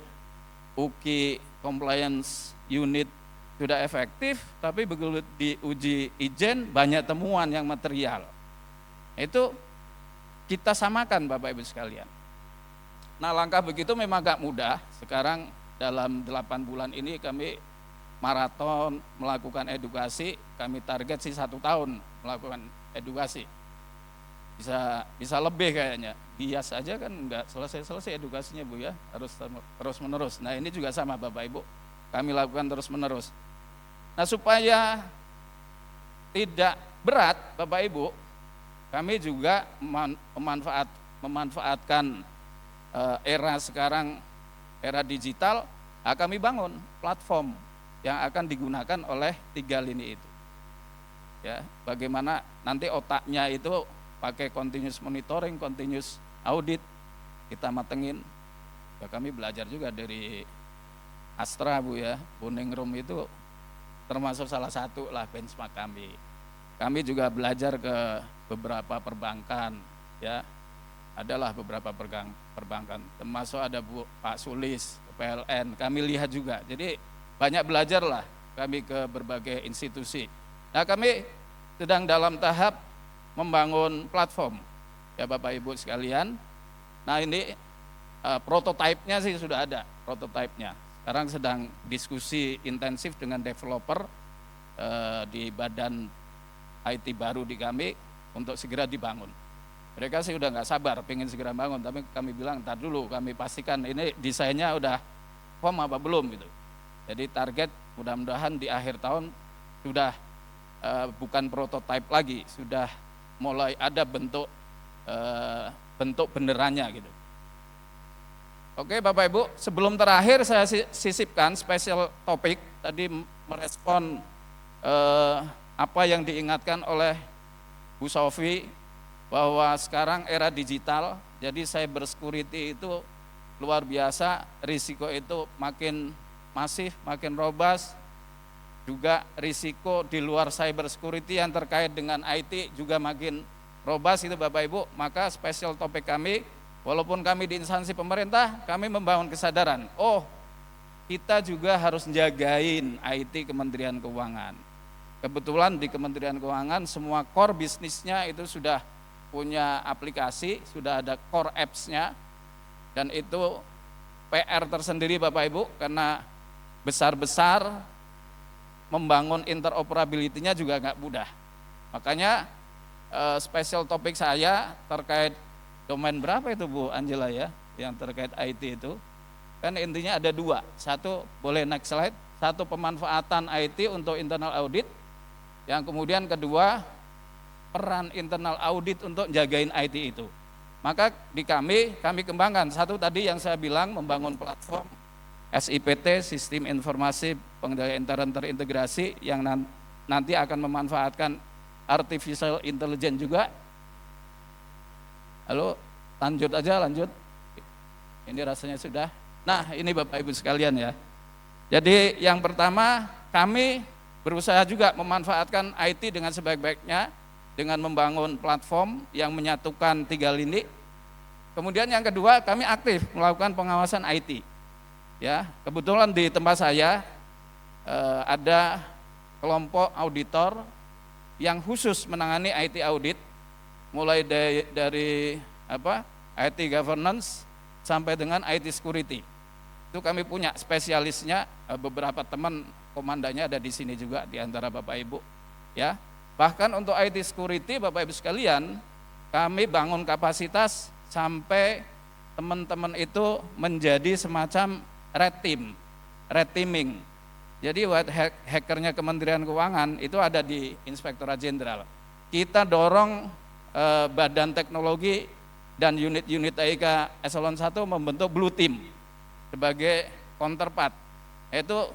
D: UKI Compliance Unit sudah efektif, tapi begitu diuji ijen banyak temuan yang material. Itu kita samakan Bapak Ibu sekalian. Nah, langkah begitu memang agak mudah. Sekarang dalam 8 bulan ini kami maraton melakukan edukasi, kami target sih 1 tahun melakukan edukasi. Bisa lebih kayaknya. Bias aja kan enggak selesai edukasinya Bu ya, harus terus menerus. Nah, ini juga sama Bapak Ibu, kami lakukan terus menerus. Nah, supaya tidak berat Bapak Ibu, kami juga memanfaatkan era sekarang, era digital, kami bangun platform yang akan digunakan oleh 3 lini itu. Ya, bagaimana nanti otaknya itu pakai continuous monitoring, continuous audit, kita matengin. Ya, kami belajar juga dari Astra Bu ya, Boning Room itu termasuk salah satu lah benchmark kami. Kami juga belajar ke beberapa perbankan, ya, adalah beberapa perbankan, termasuk ada Pak Sulis, PLN, kami lihat juga. Jadi banyak belajar lah kami ke berbagai institusi. Nah, kami sedang dalam tahap membangun platform, ya Bapak Ibu sekalian. Nah, ini prototipenya sih sudah ada, prototipenya. Sekarang sedang diskusi intensif dengan developer di badan IT baru di kami untuk segera dibangun. Mereka sih udah nggak sabar, pengen segera bangun, tapi kami bilang ntar dulu, kami pastikan ini desainnya udah form apa belum gitu. Jadi target mudah-mudahan di akhir tahun sudah bukan prototipe lagi, sudah mulai ada bentuk benerannya gitu. Oke Bapak Ibu, sebelum terakhir saya sisipkan special topik, tadi merespon apa yang diingatkan oleh Bu Sofi, bahwa sekarang era digital, jadi cyber security itu luar biasa, risiko itu makin masif, makin robust, juga risiko di luar cyber security yang terkait dengan IT juga makin robust itu Bapak Ibu. Maka special topik kami, walaupun kami di instansi pemerintah, kami membangun kesadaran, kita juga harus njagain IT Kementerian Keuangan. Kebetulan di Kementerian Keuangan semua core bisnisnya itu sudah punya aplikasi, sudah ada core apps-nya, dan itu PR tersendiri Bapak Ibu, karena besar-besar membangun interoperability-nya juga nggak mudah. Makanya special topik saya terkait domain berapa itu Bu Angela ya, yang terkait IT itu, kan intinya ada 2, satu boleh next slide, satu pemanfaatan IT untuk internal audit, yang kemudian kedua peran internal audit untuk jagain IT itu. Maka di kami kembangkan, satu tadi yang saya bilang membangun platform SIPT, Sistem Informasi Pengendalian Intern Terintegrasi, yang nanti akan memanfaatkan Artificial Intelligence juga. Halo, lanjut. Ini rasanya sudah. Nah, ini Bapak Ibu sekalian ya. Jadi yang pertama, kami berusaha juga memanfaatkan IT dengan sebaik-baiknya dengan membangun platform yang menyatukan 3 lini. Kemudian yang kedua, kami aktif melakukan pengawasan IT. Ya, kebetulan di tempat saya ada kelompok auditor yang khusus menangani IT audit, mulai dari IT governance sampai dengan IT security. Itu kami punya spesialisnya, beberapa teman komandannya ada di sini juga di antara Bapak Ibu. Ya, bahkan untuk IT security Bapak Ibu sekalian, kami bangun kapasitas sampai teman-teman itu menjadi semacam red teaming. Jadi hackernya Kementerian Keuangan itu ada di Inspektorat Jenderal. Kita dorong Badan Teknologi dan unit-unit TIK Eselon 1 membentuk Blue Team sebagai counterpart. Itu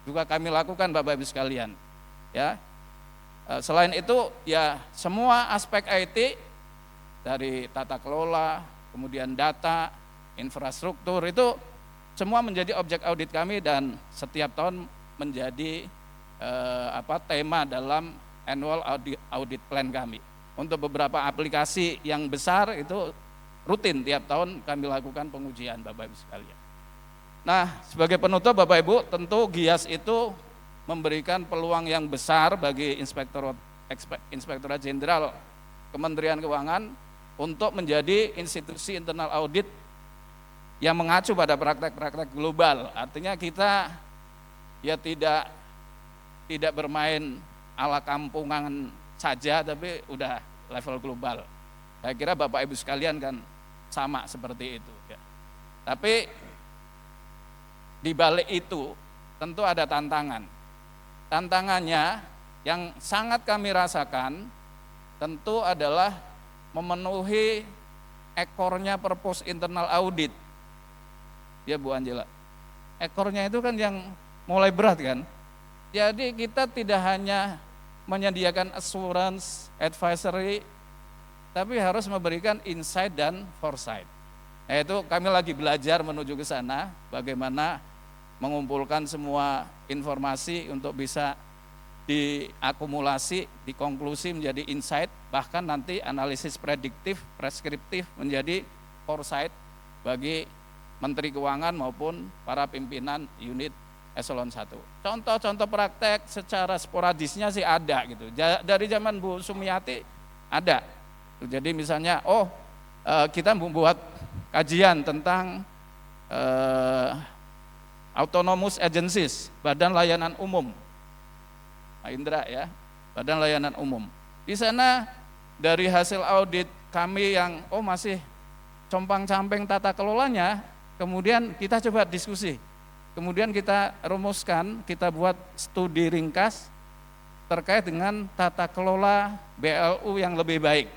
D: juga kami lakukan Bapak Ibu sekalian. Ya. Selain itu ya semua aspek IT dari tata kelola, kemudian data, infrastruktur itu semua menjadi objek audit kami dan setiap tahun menjadi tema dalam annual audit plan kami. Untuk beberapa aplikasi yang besar itu rutin tiap tahun kami lakukan pengujian Bapak Ibu sekalian. Nah, sebagai penutup Bapak Ibu, tentu GIAS itu memberikan peluang yang besar bagi Inspektorat Jenderal Kementerian Keuangan untuk menjadi institusi internal audit yang mengacu pada praktek-praktek global. Artinya kita ya tidak bermain ala kampungan saja, tapi udah level global. Saya kira Bapak Ibu sekalian kan sama seperti itu. Ya. Tapi di balik itu tentu ada tantangan. Tantangannya yang sangat kami rasakan tentu adalah memenuhi ekornya purpose internal audit. Ya Bu Angela, ekornya itu kan yang mulai berat kan. Jadi kita tidak hanya menyediakan assurance, advisory, tapi harus memberikan insight dan foresight. Nah, itu kami lagi belajar menuju ke sana, bagaimana mengumpulkan semua informasi untuk bisa diakumulasi, dikonklusi menjadi insight, bahkan nanti analisis prediktif, preskriptif menjadi foresight bagi Menteri Keuangan maupun para pimpinan unit Eselon 1. Contoh-contoh praktek secara sporadisnya sih ada gitu. Dari zaman Bu Sumiati ada. Jadi misalnya, kita membuat kajian tentang autonomous agencies, badan layanan umum. Pak Indra ya, badan layanan umum. Di sana dari hasil audit kami yang masih compang-camping tata kelolanya, kemudian kita coba diskusi. Kemudian kita rumuskan, kita buat studi ringkas terkait dengan tata kelola BLU yang lebih baik.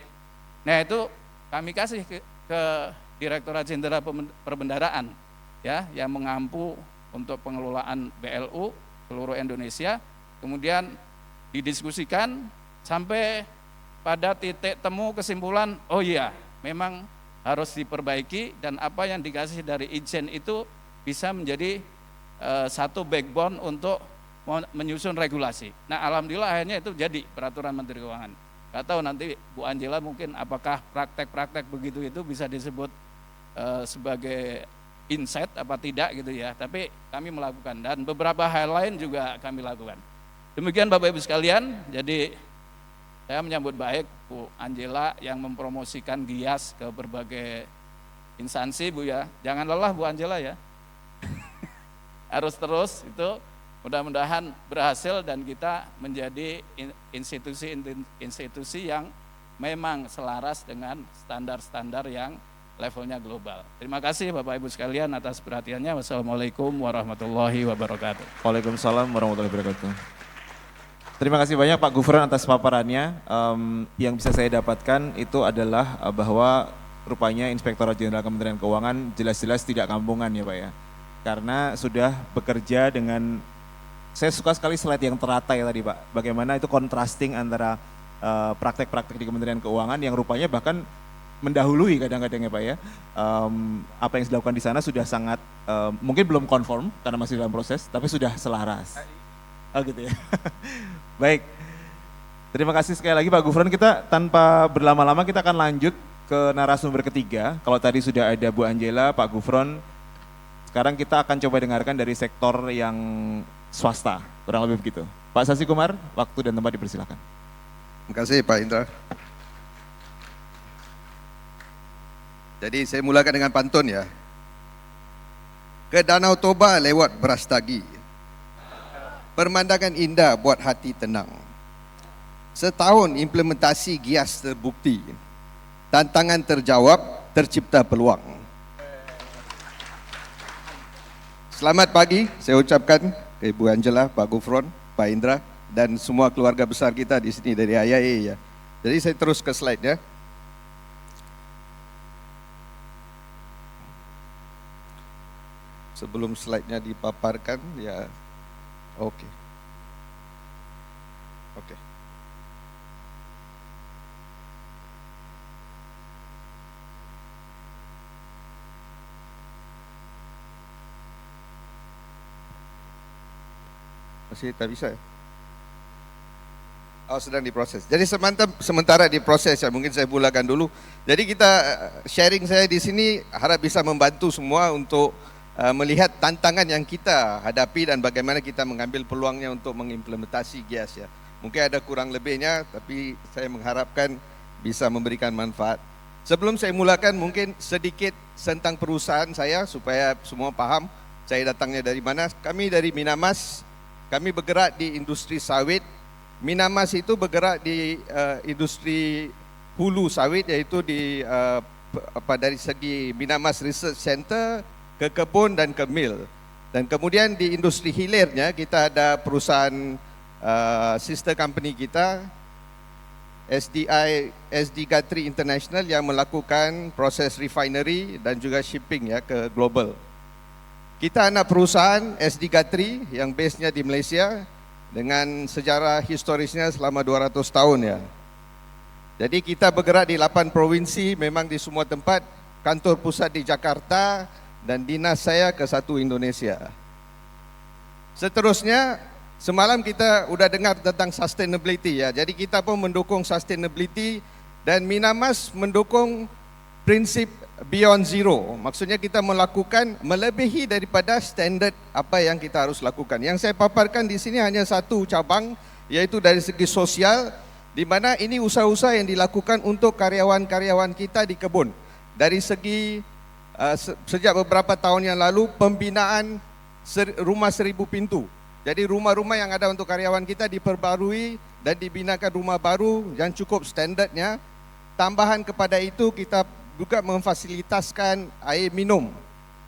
D: Nah itu kami kasih ke Direktorat Jenderal Perbendaraan ya, yang mengampu untuk pengelolaan BLU seluruh Indonesia. Kemudian didiskusikan sampai pada titik temu kesimpulan, memang harus diperbaiki dan apa yang dikasih dari Ijen itu bisa menjadi satu backbone untuk menyusun regulasi. Nah alhamdulillah akhirnya itu jadi peraturan Menteri Keuangan. Gak tahu nanti Bu Angela mungkin apakah praktek-praktek begitu itu bisa disebut sebagai insight apa tidak gitu ya, tapi kami melakukan dan beberapa hal lain juga kami lakukan. Demikian Bapak Ibu sekalian, jadi saya menyambut baik Bu Angela yang mempromosikan GIAS ke berbagai instansi Bu ya. Jangan lelah Bu Angela ya. Harus terus itu, mudah-mudahan berhasil dan kita menjadi institusi yang memang selaras dengan standar-standar yang levelnya global. Terima kasih Bapak Ibu sekalian atas perhatiannya. Wassalamualaikum warahmatullahi wabarakatuh.
B: Waalaikumsalam warahmatullahi wabarakatuh. Terima kasih banyak Pak Gufron atas paparannya. Yang bisa saya dapatkan itu adalah bahwa rupanya Inspektorat Jenderal Kementerian Keuangan jelas-jelas tidak kampungan ya Pak ya. Karena sudah bekerja dengan, saya suka sekali slide yang teratai tadi Pak. Bagaimana itu contrasting antara praktek-praktek di Kementerian Keuangan yang rupanya bahkan mendahului kadang-kadang ya Pak ya. Apa yang dilakukan di sana sudah sangat, mungkin belum konform karena masih dalam proses, tapi sudah selaras. Oh gitu ya. Baik, terima kasih sekali lagi Pak Gufron. Kita tanpa berlama-lama kita akan lanjut ke narasumber ketiga. Kalau tadi sudah ada Bu Angela, Pak Gufron, sekarang kita akan coba dengarkan dari sektor yang swasta, kurang lebih begitu. Pak Sasi Kumar, waktu dan tempat dipersilakan.
E: Terima kasih Pak Indra. Jadi saya mulakan dengan pantun ya. Ke Danau Toba lewat Brastagi, pemandangan indah buat hati tenang. Setahun implementasi GIAS terbukti, tantangan terjawab, tercipta peluang. Selamat pagi, saya ucapkan ke Ibu Angela, Pak Gufron, Pak Indra, dan semua keluarga besar kita di sini dari IIA ya. Jadi saya terus ke slide ya. Sebelum slide-nya dipaparkan ya, oke. Masih tak bisa ya? Oh, sedang diproses. Jadi sementara diproses ya, mungkin saya mulakan dulu. Jadi kita sharing saya di sini harap bisa membantu semua untuk melihat tantangan yang kita hadapi dan bagaimana kita mengambil peluangnya untuk mengimplementasi GIAS ya. Mungkin ada kurang lebihnya, tapi saya mengharapkan bisa memberikan manfaat. Sebelum saya mulakan mungkin sedikit tentang perusahaan saya supaya semua paham saya datangnya dari mana. Kami dari Minamas, kami bergerak di industri sawit. Minamas itu bergerak di industri hulu sawit, yaitu di dari segi Minamas Research Center ke kebun dan ke mill. Dan kemudian di industri hilirnya kita ada perusahaan sister company kita, SD Guthrie International, yang melakukan proses refinery dan juga shipping ya ke global. Kita anak perusahaan SD Guthrie yang base-nya di Malaysia dengan sejarah historisnya selama 200 tahun ya. Jadi kita bergerak di 8 provinsi, memang di semua tempat, kantor pusat di Jakarta, dan dinas saya ke satu Indonesia. Seterusnya, semalam kita udah dengar tentang sustainability ya. Jadi kita pun mendukung sustainability dan Minamas mendukung prinsip Beyond Zero. Maksudnya kita melakukan melebihi daripada standard apa yang kita harus lakukan. Yang saya paparkan di sini hanya satu cabang, yaitu dari segi sosial, di mana ini usaha-usaha yang dilakukan untuk karyawan-karyawan kita di kebun. Dari segi sejak beberapa tahun yang lalu pembinaan rumah 1000 pintu. Jadi rumah-rumah yang ada untuk karyawan kita diperbarui dan dibinakan rumah baru yang cukup standarnya. Tambahan kepada itu kita juga memfasilitaskan air minum,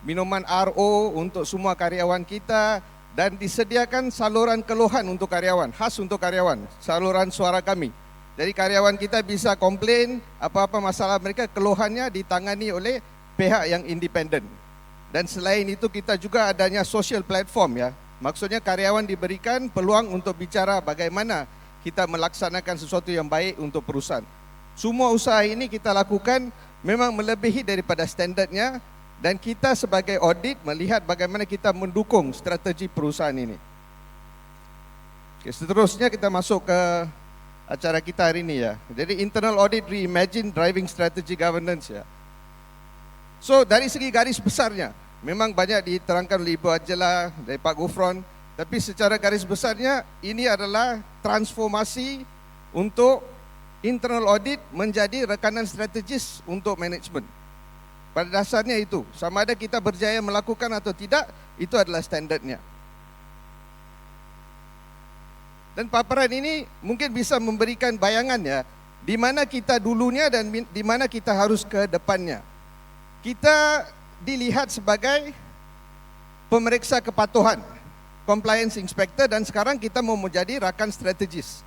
E: minuman RO untuk semua karyawan kita, dan disediakan saluran keluhan untuk karyawan, khas untuk karyawan, saluran suara kami. Jadi karyawan kita bisa komplain apa-apa masalah mereka, keluhannya ditangani oleh pihak yang independen. Dan selain itu kita juga adanya social platform ya. Maksudnya karyawan diberikan peluang untuk bicara bagaimana kita melaksanakan sesuatu yang baik untuk perusahaan. Semua usaha ini kita lakukan memang melebihi daripada standardnya, dan kita sebagai audit melihat bagaimana kita mendukung strategi perusahaan ini. Oke, seterusnya kita masuk ke acara kita hari ini ya. Jadi internal audit reimagine driving strategy governance ya. So dari segi garis besarnya memang banyak diterangkan oleh Ibu Angela dari Pak Gufron, tapi secara garis besarnya ini adalah transformasi untuk internal audit menjadi rekanan strategis untuk manajemen. Pada dasarnya itu, sama ada kita berjaya melakukan atau tidak, itu adalah standarnya. Dan paparan ini mungkin bisa memberikan bayangan ya, di mana kita dulunya dan di mana kita harus ke depannya. Kita dilihat sebagai pemeriksa kepatuhan, compliance inspector, dan sekarang kita mau menjadi rakan strategis.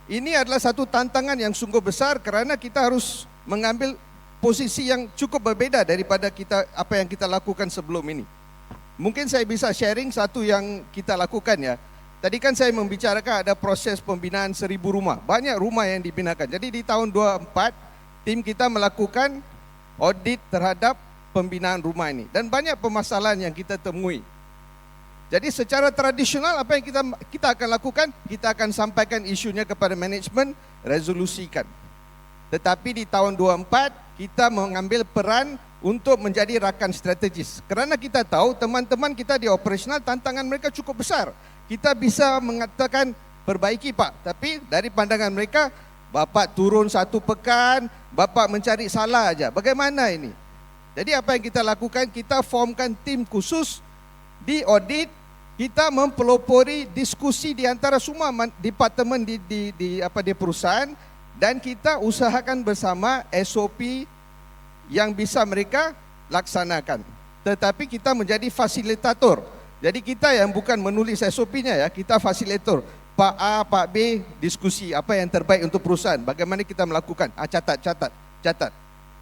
E: Ini adalah satu tantangan yang sungguh besar karena kita harus mengambil posisi yang cukup berbeda daripada apa yang kita lakukan sebelum ini. Mungkin saya bisa sharing satu yang kita lakukan ya. Tadi kan saya membicarakan ada proses pembinaan 1000 rumah. Banyak rumah yang dibinakan. Jadi di tahun 24 tim kita melakukan audit terhadap pembinaan rumah ini. Dan banyak permasalahan yang kita temui. Jadi secara tradisional apa yang kita akan lakukan, kita akan sampaikan isunya kepada manajemen, resolusikan. Tetapi di tahun 24 kita mengambil peran untuk menjadi rakan strategis. Kerana kita tahu teman-teman kita di operasional tantangan mereka cukup besar. Kita bisa mengatakan perbaiki Pak, tapi dari pandangan mereka, Bapak turun 1 pekan, Bapak mencari salah aja. Bagaimana ini? Jadi apa yang kita lakukan, kita formkan tim khusus di audit, kita mempelopori diskusi di antara semua departemen di perusahaan, dan kita usahakan bersama SOP yang bisa mereka laksanakan. Tetapi kita menjadi fasilitator. Jadi kita yang bukan menulis SOP-nya ya, kita fasilitator. Pak A, Pak B diskusi apa yang terbaik untuk perusahaan. Bagaimana kita melakukan? Catat.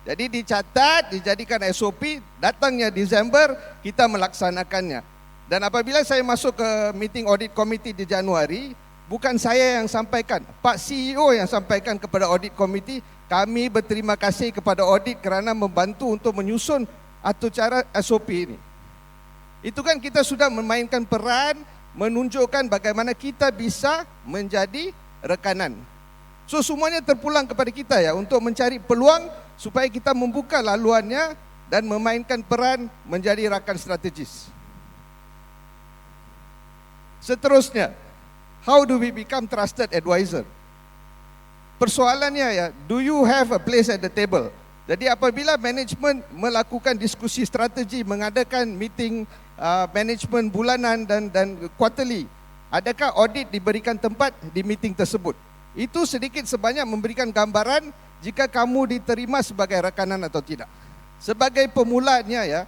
E: Jadi dicatat, dijadikan SOP, datangnya Desember kita melaksanakannya. Dan apabila saya masuk ke meeting audit committee di Januari, bukan saya yang sampaikan, Pak CEO yang sampaikan kepada audit committee, kami berterima kasih kepada audit kerana membantu untuk menyusun atur cara SOP ini. Itu kan kita sudah memainkan peran, menunjukkan bagaimana kita bisa menjadi rekanan. So semuanya terpulang kepada kita ya, untuk mencari peluang supaya kita membuka laluannya dan memainkan peran menjadi rakan strategis. Seterusnya, how do we become trusted advisor? Persoalannya ya, do you have a place at the table? Jadi apabila manajemen melakukan diskusi strategi, mengadakan meeting manajemen bulanan dan quarterly, adakah audit diberikan tempat di meeting tersebut? Itu sedikit sebanyak memberikan gambaran jika kamu diterima sebagai rekanan atau tidak. Sebagai pemulanya ya,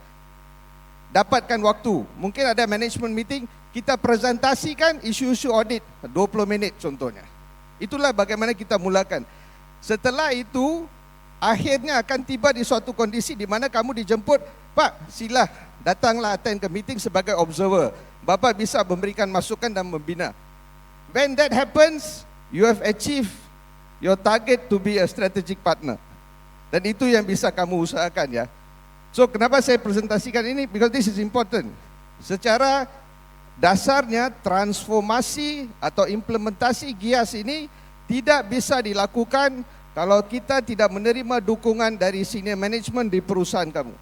E: dapatkan waktu. Mungkin ada management meeting, kita presentasikan isu-isu audit 20 minit contohnya. Itulah bagaimana kita mulakan. Setelah itu, akhirnya akan tiba di suatu kondisi di mana kamu dijemput, Pak sila datanglah attend ke meeting sebagai observer. Bapak bisa memberikan masukan dan membina. When that happens, you have achieved your target to be a strategic partner. Dan itu yang bisa kamu usahakan ya. So kenapa saya presentasikan ini? Because this is important. Secara dasarnya transformasi atau implementasi GIAS ini tidak bisa dilakukan kalau kita tidak menerima dukungan dari senior management di perusahaan kamu.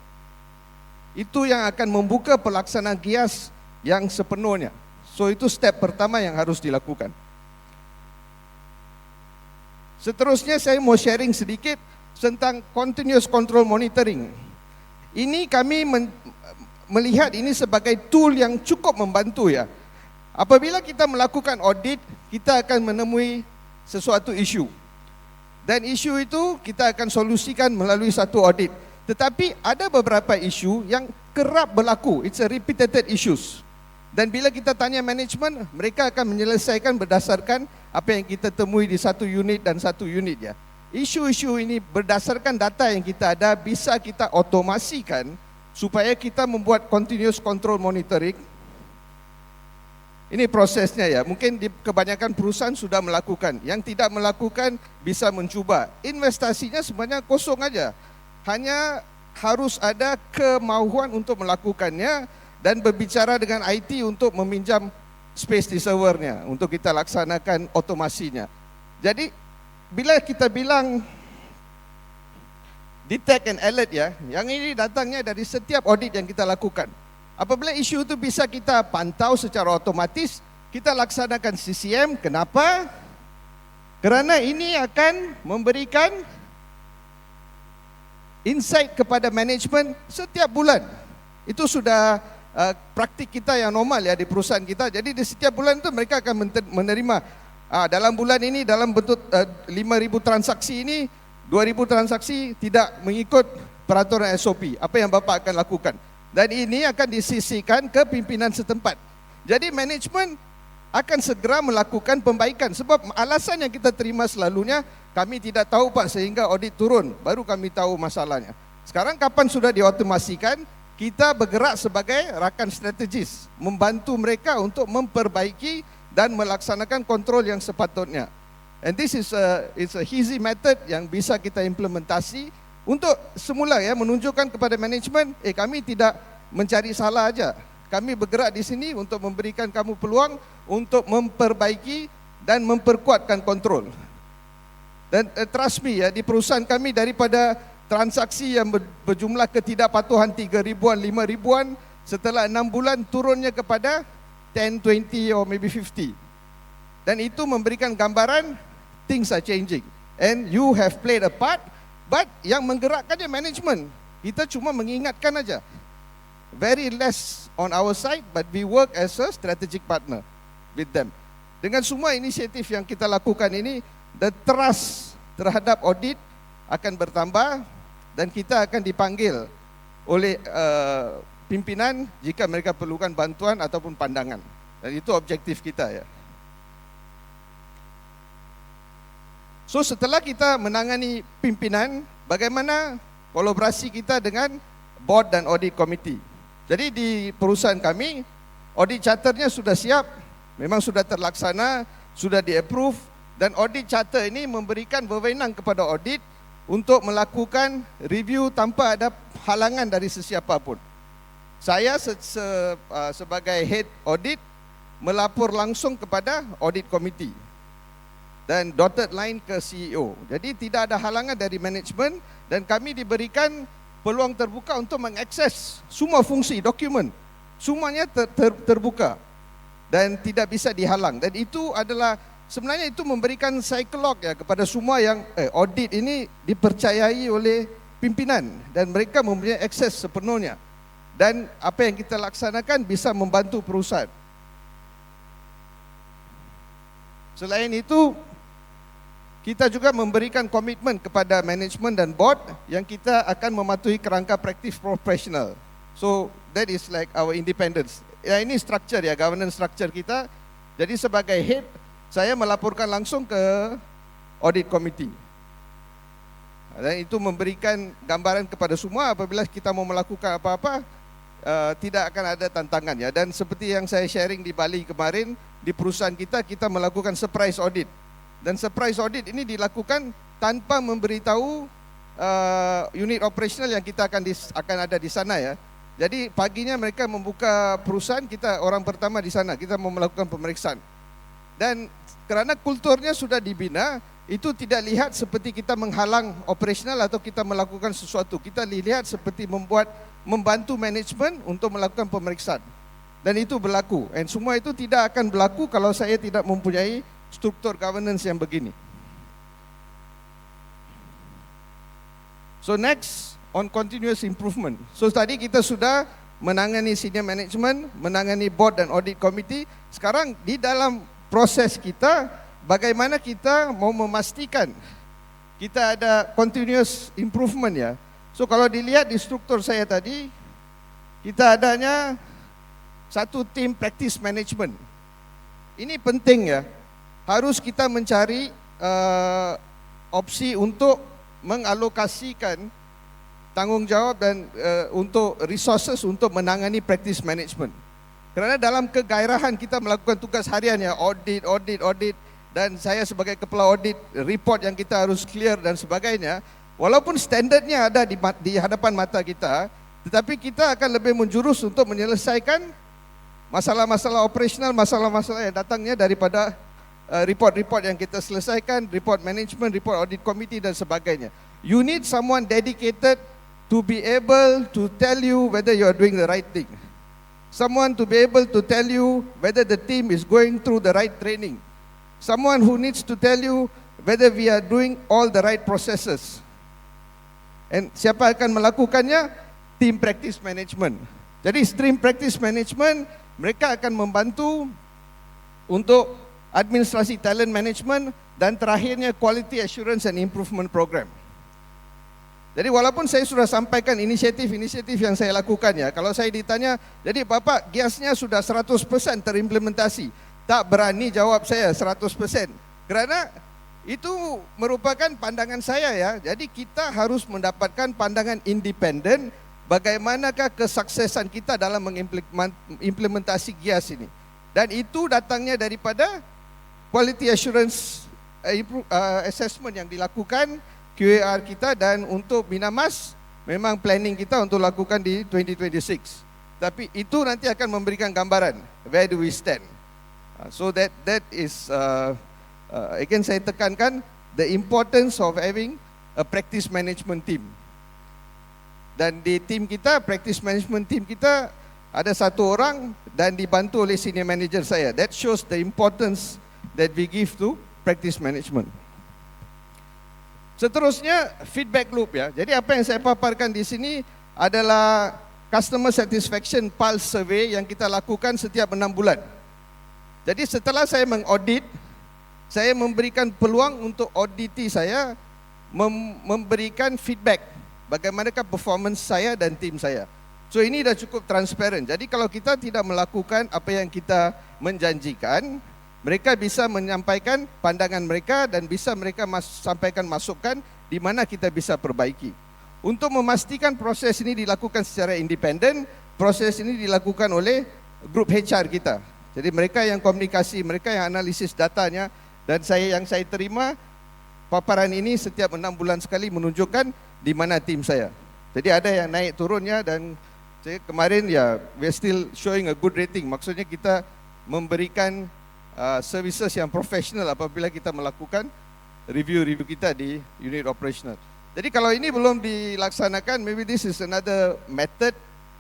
E: Itu yang akan membuka pelaksanaan GIAS yang sepenuhnya. So itu step pertama yang harus dilakukan. Seterusnya saya mau sharing sedikit tentang continuous control monitoring. Ini kami melihat ini sebagai tool yang cukup membantu ya. Apabila kita melakukan audit, kita akan menemui sesuatu isu. Dan isu itu kita akan solusikan melalui satu audit. Tetapi ada beberapa isu yang kerap berlaku. It's a repeated issues. Dan bila kita tanya manajemen, mereka akan menyelesaikan berdasarkan apa yang kita temui di satu unit dan satu unit ya. Isu-isu ini berdasarkan data yang kita ada bisa kita otomasikan supaya kita membuat continuous control monitoring. Ini prosesnya ya, mungkin di kebanyakan perusahaan sudah melakukan. Yang tidak melakukan bisa mencuba. Investasinya sebenarnya kosong aja. Hanya harus ada kemauan untuk melakukannya dan berbicara dengan IT untuk meminjam space di servernya untuk kita laksanakan otomasinya. Jadi bila kita bilang detect and alert ya, yang ini datangnya dari setiap audit yang kita lakukan. Apabila isu itu bisa kita pantau secara otomatis, kita laksanakan CCM. Kenapa? Kerana ini akan memberikan insight kepada manajemen setiap bulan. Itu sudah praktik kita yang normal ya di perusahaan kita. Jadi di setiap bulan itu mereka akan menerima dalam bulan ini dalam bentuk 5,000 transaksi ini 2,000 transaksi tidak mengikut peraturan SOP. Apa yang Bapak akan lakukan? Dan ini akan disisihkan ke pimpinan setempat. Jadi manajemen akan segera melakukan pembaikan. Sebab alasan yang kita terima selalunya, kami tidak tahu Pak sehingga audit turun. Baru kami tahu masalahnya. Sekarang kapan sudah diotomasikan, kita bergerak sebagai rakan strategis. Membantu mereka untuk memperbaiki dan melaksanakan kontrol yang sepatutnya. And this is a easy method yang bisa kita implementasi untuk semula ya menunjukkan kepada manajemen, kami tidak mencari salah aja. Kami bergerak di sini untuk memberikan kamu peluang untuk memperbaiki dan memperkuatkan kontrol. Dan trust me ya, di perusahaan kami daripada transaksi yang berjumlah ketidakpatuhan 3,000-an, 5,000-an, setelah 6 bulan turunnya kepada 10, 20 or maybe 50. Dan itu memberikan gambaran things are changing and you have played a part, but yang menggerakkannya management. Kita cuma mengingatkan aja. Very less on our side, but we work as a strategic partner with them. Dengan semua inisiatif yang kita lakukan ini, the trust terhadap audit akan bertambah dan kita akan dipanggil oleh pimpinan jika mereka perlukan bantuan ataupun pandangan. Dan itu objektif kita ya. So setelah kita menangani pimpinan, bagaimana kolaborasi kita dengan board dan audit committee. Jadi di perusahaan kami, audit charternya sudah siap, memang sudah terlaksana, sudah di-approve, dan audit charter ini memberikan wewenang kepada audit untuk melakukan review tanpa ada halangan dari sesiapa pun. Saya sebagai head audit melapor langsung kepada audit committee dan dotted line ke CEO. Jadi tidak ada halangan dari manajemen dan kami diberikan peluang terbuka untuk mengakses semua fungsi dokumen. Semuanya terbuka dan tidak bisa dihalang. Dan itu adalah sebenarnya itu memberikan psikolog ya kepada semua yang audit ini dipercayai oleh pimpinan dan mereka mempunyai akses sepenuhnya. Dan apa yang kita laksanakan bisa membantu perusahaan. Selain itu, kita juga memberikan komitmen kepada manajemen dan board yang kita akan mematuhi kerangka praktis profesional. So that is like our independence. Ya ini structure ya, governance structure kita. Jadi sebagai head, saya melaporkan langsung ke audit committee. Dan itu memberikan gambaran kepada semua apabila kita mau melakukan apa-apa, tidak akan ada tantangan ya. Dan seperti yang saya sharing di Bali kemarin, di perusahaan kita melakukan surprise audit. Dan surprise audit ini dilakukan tanpa memberitahu unit operasional yang kita akan ada di sana ya. Jadi paginya mereka membuka perusahaan, kita orang pertama di sana, kita mau melakukan pemeriksaan. Dan kerana kulturnya sudah dibina, itu tidak lihat seperti kita menghalang operasional atau kita melakukan sesuatu. Kita lihat seperti membantu manajemen untuk melakukan pemeriksaan. Dan itu berlaku. Dan semua itu tidak akan berlaku kalau saya tidak mempunyai struktur governance yang begini. So next, on continuous improvement. So tadi kita sudah menangani senior management, menangani board dan audit committee. Sekarang di dalam proses kita, bagaimana kita mau memastikan kita ada continuous improvement ya. So kalau dilihat di struktur saya tadi, kita adanya satu tim practice management. Ini penting ya. Harus kita mencari opsi untuk mengalokasikan tanggungjawab dan untuk resources untuk menangani practice management. Kerana dalam kegairahan kita melakukan tugas harian ya, audit, dan saya sebagai kepala audit, report yang kita harus clear dan sebagainya, walaupun standardnya ada di hadapan mata kita, tetapi kita akan lebih menjurus untuk menyelesaikan masalah-masalah operasional, masalah-masalah yang datangnya daripada report-report yang kita selesaikan, report management, report audit committee dan sebagainya. You need someone dedicated to be able to tell you whether you are doing the right thing. Someone to be able to tell you whether the team is going through the right training. Someone who needs to tell you whether we are doing all the right processes. And siapa akan melakukannya? Team practice management. Jadi stream practice management, mereka akan membantu untuk administrasi talent management dan terakhirnya quality assurance and improvement program. Jadi walaupun saya sudah sampaikan inisiatif-inisiatif yang saya lakukan ya, kalau saya ditanya, jadi Bapak GIAS-nya sudah 100% terimplementasi, tak berani jawab saya 100%. Kerana itu merupakan pandangan saya ya, jadi kita harus mendapatkan pandangan independen bagaimanakah kesuksesan kita dalam mengimplementasi GIAS ini. Dan itu datangnya daripada quality assurance assessment yang dilakukan QAR kita, dan untuk Minamas memang planning kita untuk lakukan di 2026. Tapi itu nanti akan memberikan gambaran where do we stand. So that is again saya tekankan the importance of having a practice management team. Dan di tim kita, practice management team kita ada 1 orang dan dibantu oleh senior manager saya. That shows the importance that we give to practice management. Seterusnya feedback loop ya. Jadi apa yang saya paparkan di sini adalah customer satisfaction pulse survey yang kita lakukan setiap 6 bulan. Jadi setelah saya mengaudit, saya memberikan peluang untuk auditi saya memberikan feedback bagaimanakah performance saya dan tim saya. So ini dah cukup transparent. Jadi kalau kita tidak melakukan apa yang kita menjanjikan, mereka bisa menyampaikan pandangan mereka dan bisa mereka sampaikan masukan di mana kita bisa perbaiki. Untuk memastikan proses ini dilakukan secara independen, proses ini dilakukan oleh grup HR kita. Jadi mereka yang komunikasi, mereka yang analisis datanya, dan yang saya terima paparan ini setiap 6 bulan sekali menunjukkan di mana tim saya. Jadi ada yang naik turunnya, dan saya kemarin ya we're still showing a good rating. Maksudnya kita memberikan services yang profesional apabila kita melakukan review kita di unit operational. Jadi kalau ini belum dilaksanakan, maybe this is another method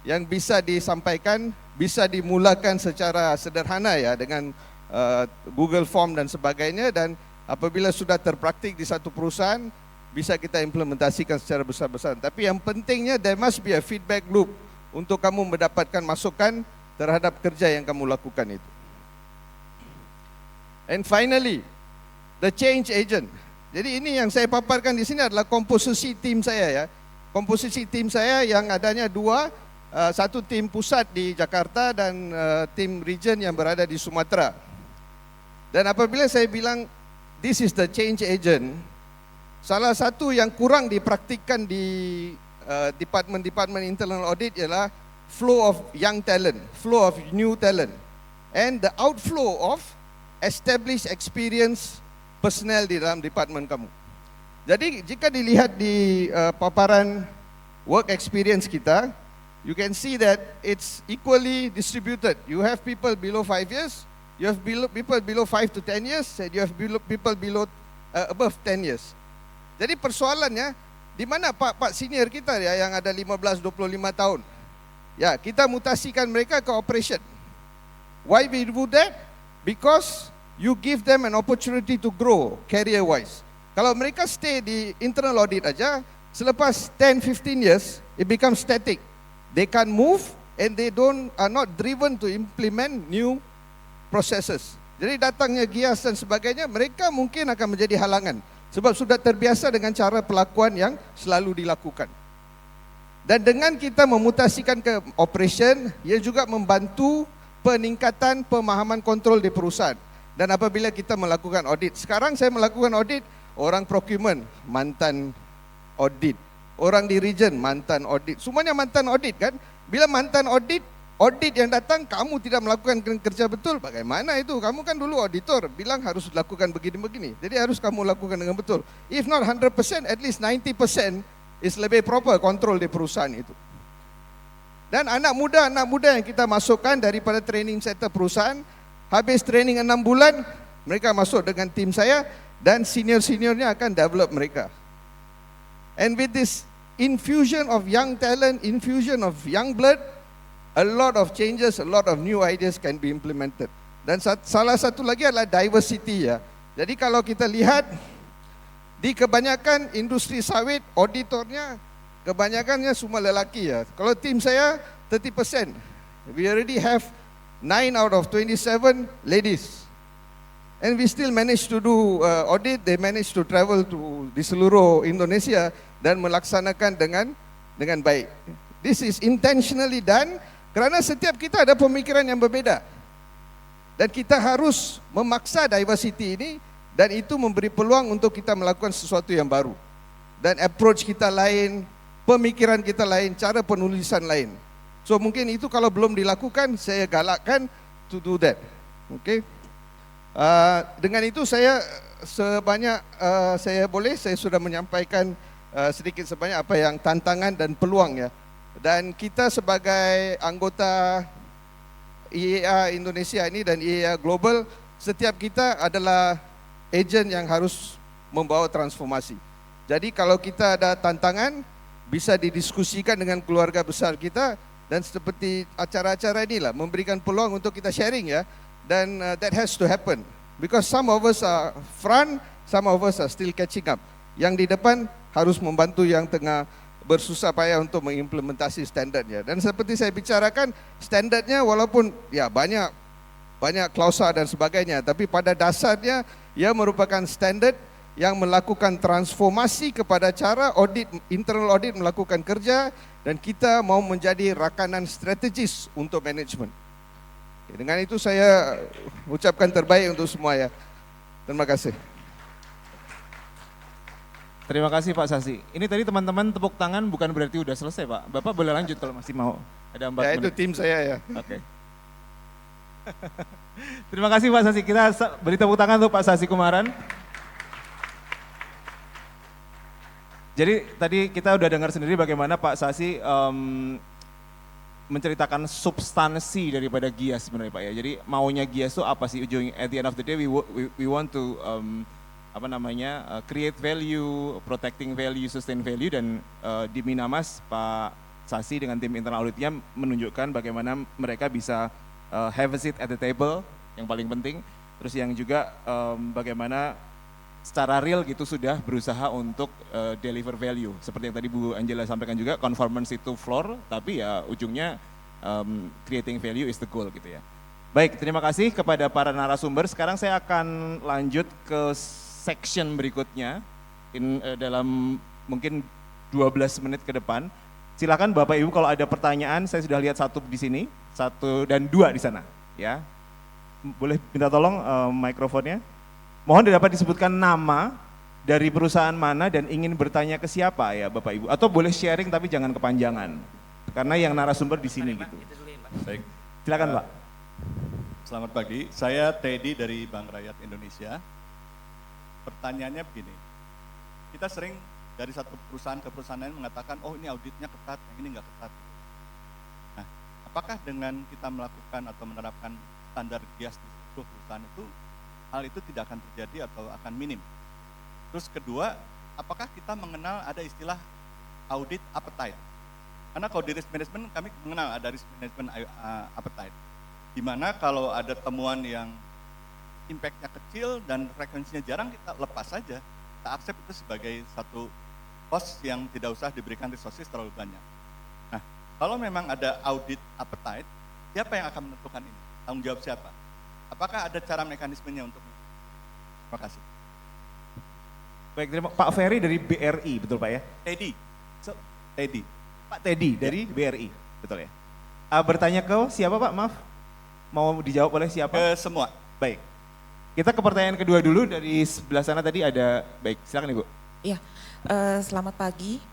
E: yang bisa disampaikan, bisa dimulakan secara sederhana ya dengan Google Form dan sebagainya, dan apabila sudah terpraktik di satu perusahaan bisa kita implementasikan secara besar-besaran. Tapi yang pentingnya there must be a feedback loop untuk kamu mendapatkan masukan terhadap kerja yang kamu lakukan itu. And finally, the change agent. Jadi ini yang saya paparkan di sini adalah komposisi tim saya ya. Komposisi tim saya yang adanya 2, satu tim pusat di Jakarta dan tim region yang berada di Sumatera. Dan apabila saya bilang this is the change agent, salah satu yang kurang dipraktikkan di department internal audit ialah flow of young talent, flow of new talent, and the outflow of established experience personnel di dalam department kamu. Jadi jika dilihat di paparan work experience kita, you can see that it's equally distributed. You have people below 5 years, you have people below 5 to 10 years, and you have people below above 10 years. Jadi persoalannya, di mana pak senior kita ya yang ada 15-25 tahun? Ya, kita mutasikan mereka ke operation. Why we do that? Because you give them an opportunity to grow career-wise. Kalau mereka stay di internal audit aja, selepas 10-15 years, it becomes static. They can't move and they are not driven to implement new processes. Jadi datangnya GIAS dan sebagainya, mereka mungkin akan menjadi halangan. Sebab sudah terbiasa dengan cara pelakuan yang selalu dilakukan. Dan dengan kita memutasikan ke operation, ia juga membantu peningkatan pemahaman kontrol di perusahaan. Dan apabila kita melakukan audit, sekarang saya melakukan audit, orang procurement, mantan audit. Orang di region, mantan audit. Semuanya mantan audit kan? Bila mantan audit yang datang, kamu tidak melakukan kerja betul, bagaimana itu? Kamu kan dulu auditor, bilang harus dilakukan begini-begini. Jadi harus kamu lakukan dengan betul. If not 100%, at least 90% is lebih proper kontrol di perusahaan itu. Dan anak muda yang kita masukkan daripada training center perusahaan, habis training 6 bulan, mereka masuk dengan tim saya dan senior-seniornya akan develop mereka. And with this infusion of young talent, infusion of young blood, a lot of changes, a lot of new ideas can be implemented. Dan salah satu lagi adalah diversity ya. Jadi kalau kita lihat di kebanyakan industri sawit, auditornya kebanyakannya semua lelaki ya. Kalau tim saya 30%. We already have 9 out of 27 ladies. And we still manage to do audit, they manage to travel to di seluruh Indonesia dan melaksanakan dengan baik. This is intentionally done kerana setiap kita ada pemikiran yang berbeza. Dan kita harus memaksa diversity ini dan itu memberi peluang untuk kita melakukan sesuatu yang baru. Dan approach kita lain, pemikiran kita lain, cara penulisan lain. So mungkin itu kalau belum dilakukan, saya galakkan to do that. Okay? Dengan itu saya sebanyak saya sudah menyampaikan sedikit sebanyak apa yang tantangan dan peluang ya. Dan kita sebagai anggota IEA Indonesia ini dan IEA Global, setiap kita adalah ejen yang harus membawa transformasi. Jadi kalau kita ada tantangan, bisa didiskusikan dengan keluarga besar kita, dan seperti acara-acara inilah memberikan peluang untuk kita sharing ya. Dan that has to happen because some of us are front, some of us are still catching up. Yang di depan harus membantu yang tengah bersusah payah untuk mengimplementasi standarnya. Dan seperti saya bicarakan, standarnya walaupun ya banyak klausa dan sebagainya, tapi pada dasarnya ia merupakan standard yang melakukan transformasi kepada cara audit, internal audit melakukan kerja, dan kita mau menjadi rakanan strategis untuk manajemen. Dengan itu saya ucapkan terbaik untuk semua ya. Terima kasih.
B: Terima kasih Pak Sasi. Ini tadi teman-teman tepuk tangan bukan berarti udah selesai Pak. Bapak boleh lanjut kalau masih mau. Ada 4
E: Ya
B: menit.
E: itu tim saya ya.
B: Oke. Terima kasih Pak Sasi. Kita beri tepuk tangan untuk Pak Sasi Kumaran. Jadi tadi kita udah dengar sendiri bagaimana Pak Sasi menceritakan substansi daripada GIAS sebenarnya Pak ya. Jadi maunya GIAS itu apa sih ujungnya? At the end of the day we want to create value, protecting value, sustain value, dan di Minamas Pak Sasi dengan tim internal auditnya menunjukkan bagaimana mereka bisa have a seat at the table yang paling penting. Terus yang juga bagaimana secara real gitu sudah berusaha untuk deliver value. Seperti yang tadi Bu Angela sampaikan juga, conformance itu floor, tapi ya ujungnya creating value is the goal gitu ya. Baik, terima kasih kepada para narasumber. Sekarang saya akan lanjut ke section berikutnya dalam mungkin 12 menit ke depan. Silakan Bapak Ibu kalau ada pertanyaan, saya sudah lihat 1 di sini, 1 dan 2 di sana ya. Boleh minta tolong mikrofonnya. Mohon dapat disebutkan nama, dari perusahaan mana, dan ingin bertanya ke siapa ya Bapak Ibu. Atau boleh sharing tapi jangan kepanjangan. Karena yang narasumber di sini gitu.
F: Baik.
B: Silakan Pak.
F: Selamat pagi, saya Teddy dari Bank Rakyat Indonesia. Pertanyaannya begini, kita sering dari satu perusahaan ke perusahaan lain mengatakan, oh ini auditnya ketat, yang ini nggak ketat. Nah, apakah dengan kita melakukan atau menerapkan standar GIAS di seluruh perusahaan itu, hal itu tidak akan terjadi atau akan minim? Terus kedua, apakah kita mengenal ada istilah audit appetite? Karena kalau di risk management kami mengenal ada risk management appetite, di mana kalau ada temuan yang impact-nya kecil dan frekuensinya jarang, kita lepas saja, kita accept itu sebagai satu cost yang tidak usah diberikan resources terlalu banyak. Nah, kalau memang ada audit appetite, siapa yang akan menentukan ini? Tanggung jawab siapa? Apakah ada cara mekanismenya untuk? Terima kasih.
B: Baik, terima Pak Ferry dari BRI, betul Pak ya?
F: Teddy. Teddy.
B: Pak Teddy dari BRI, betul ya? Bertanya ke siapa Pak, maaf? Mau dijawab oleh siapa?
F: Ke semua.
B: Baik. Kita ke pertanyaan kedua dulu, dari sebelah sana tadi ada, baik silakan Ibu.
G: Iya, selamat pagi.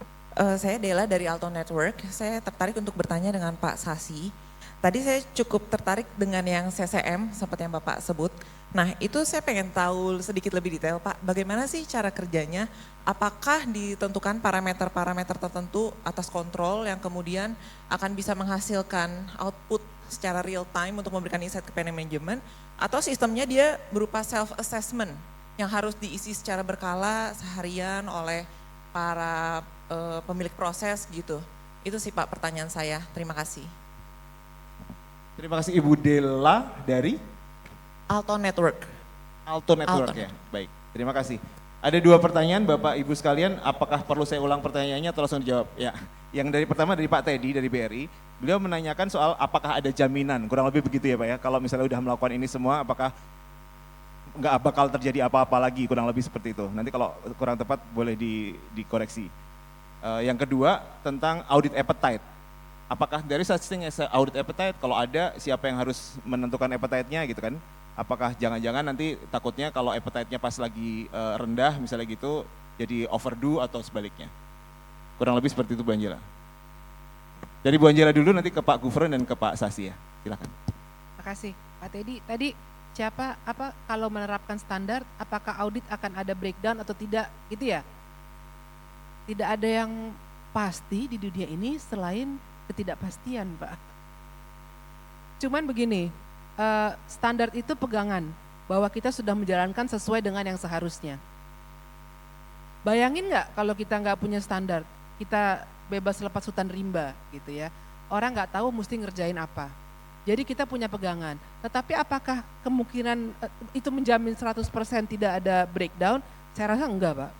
G: Saya Dela dari Alto Network. Saya tertarik untuk bertanya dengan Pak Sasi. Tadi saya cukup tertarik dengan yang CCM seperti yang Bapak sebut. Nah itu saya pengen tahu sedikit lebih detail Pak, bagaimana sih cara kerjanya? Apakah ditentukan parameter-parameter tertentu atas kontrol yang kemudian akan bisa menghasilkan output secara real time untuk memberikan insight ke manajemen? Atau sistemnya dia berupa self-assessment yang harus diisi secara berkala seharian oleh para pemilik proses gitu? Itu sih Pak pertanyaan saya, terima kasih.
B: Terima kasih Ibu Dela dari
G: Alto Network.
B: Alto Network ya, baik terima kasih. Ada 2 pertanyaan Bapak Ibu sekalian, apakah perlu saya ulang pertanyaannya atau langsung dijawab? Ya, yang dari pertama dari Pak Teddy dari BRI, beliau menanyakan soal apakah ada jaminan, kurang lebih begitu ya Pak ya, kalau misalnya udah melakukan ini semua apakah nggak bakal terjadi apa-apa lagi, kurang lebih seperti itu. Nanti kalau kurang tepat boleh dikoreksi. Yang kedua tentang audit appetite. Apakah dari such thing as audit appetite? Kalau ada, siapa yang harus menentukan appetite-nya gitu kan? Apakah jangan-jangan nanti takutnya kalau appetite-nya pas lagi rendah misalnya gitu, jadi overdo atau sebaliknya? Kurang lebih seperti itu Bu Angela. Dari Bu Angela dulu, nanti ke Pak Gufron dan ke Pak Sasi ya, silakan.
C: Terima kasih Pak Teddy. Tadi kalau menerapkan standar, apakah audit akan ada breakdown atau tidak, gitu ya? Tidak ada yang pasti di dunia ini selain ketidakpastian, Pak. Cuman begini, standar itu pegangan bahwa kita sudah menjalankan sesuai dengan yang seharusnya. Bayangin nggak kalau kita nggak punya standar, kita bebas lepas hutan rimba gitu ya. Orang nggak tahu mesti ngerjain apa. Jadi kita punya pegangan. Tetapi apakah kemungkinan itu menjamin 100% tidak ada breakdown? Saya rasa enggak, Pak.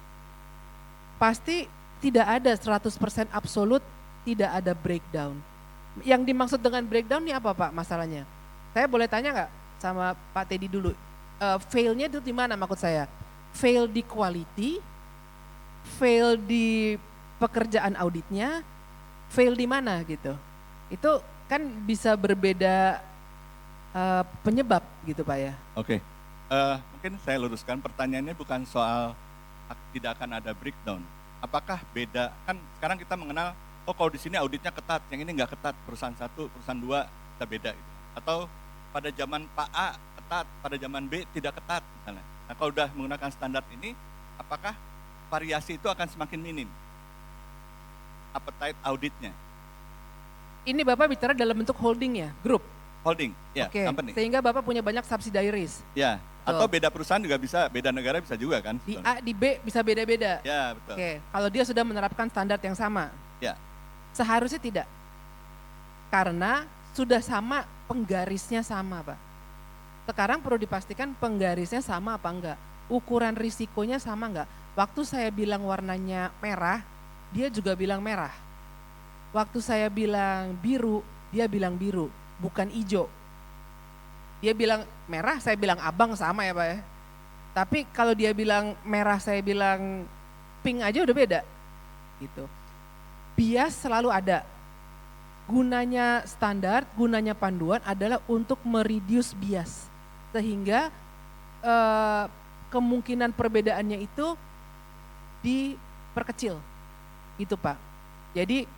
C: Pasti tidak ada 100% absolut tidak ada breakdown. Yang dimaksud dengan breakdown ini apa, Pak, masalahnya? Saya boleh tanya nggak sama Pak Teddy dulu? Fail-nya itu di mana maksud saya? Fail di quality, fail di pekerjaan auditnya, fail di mana gitu. Itu kan bisa berbeda penyebab gitu Pak ya.
F: Oke, mungkin saya luruskan, pertanyaannya bukan soal tidak akan ada breakdown. Apakah beda, kan sekarang kita mengenal, oh kalau di sini auditnya ketat, yang ini nggak ketat, perusahaan satu, perusahaan dua bisa beda gitu. Atau pada zaman Pak A ketat, pada zaman B tidak ketat misalnya. Nah kalau udah menggunakan standar ini, apakah variasi itu akan semakin minim? Appetite auditnya.
C: Ini Bapak bicara dalam bentuk holding ya, grup?
F: Holding, ya,
C: Oke,
F: company.
C: sehingga Bapak punya banyak subsidiaries.
F: Ya, atau beda perusahaan juga bisa, beda negara bisa juga kan?
C: Di A, di B bisa beda-beda.
F: Ya, betul.
C: Oke, kalau dia sudah menerapkan standar yang sama.
F: Ya.
C: Seharusnya tidak. Karena sudah sama, penggarisnya sama Pak. Sekarang perlu dipastikan penggarisnya sama apa enggak. Ukuran risikonya sama enggak. Waktu saya bilang warnanya merah, dia juga bilang merah. Waktu saya bilang biru, dia bilang biru, bukan hijau. Dia bilang merah, saya bilang abang sama ya Pak ya. Tapi kalau dia bilang merah, saya bilang pink aja udah beda. Gitu. Bias selalu ada. Gunanya standar, gunanya panduan adalah untuk mereduce bias. Sehingga kemungkinan perbedaannya itu diperkecil. Gitu Pak. Jadi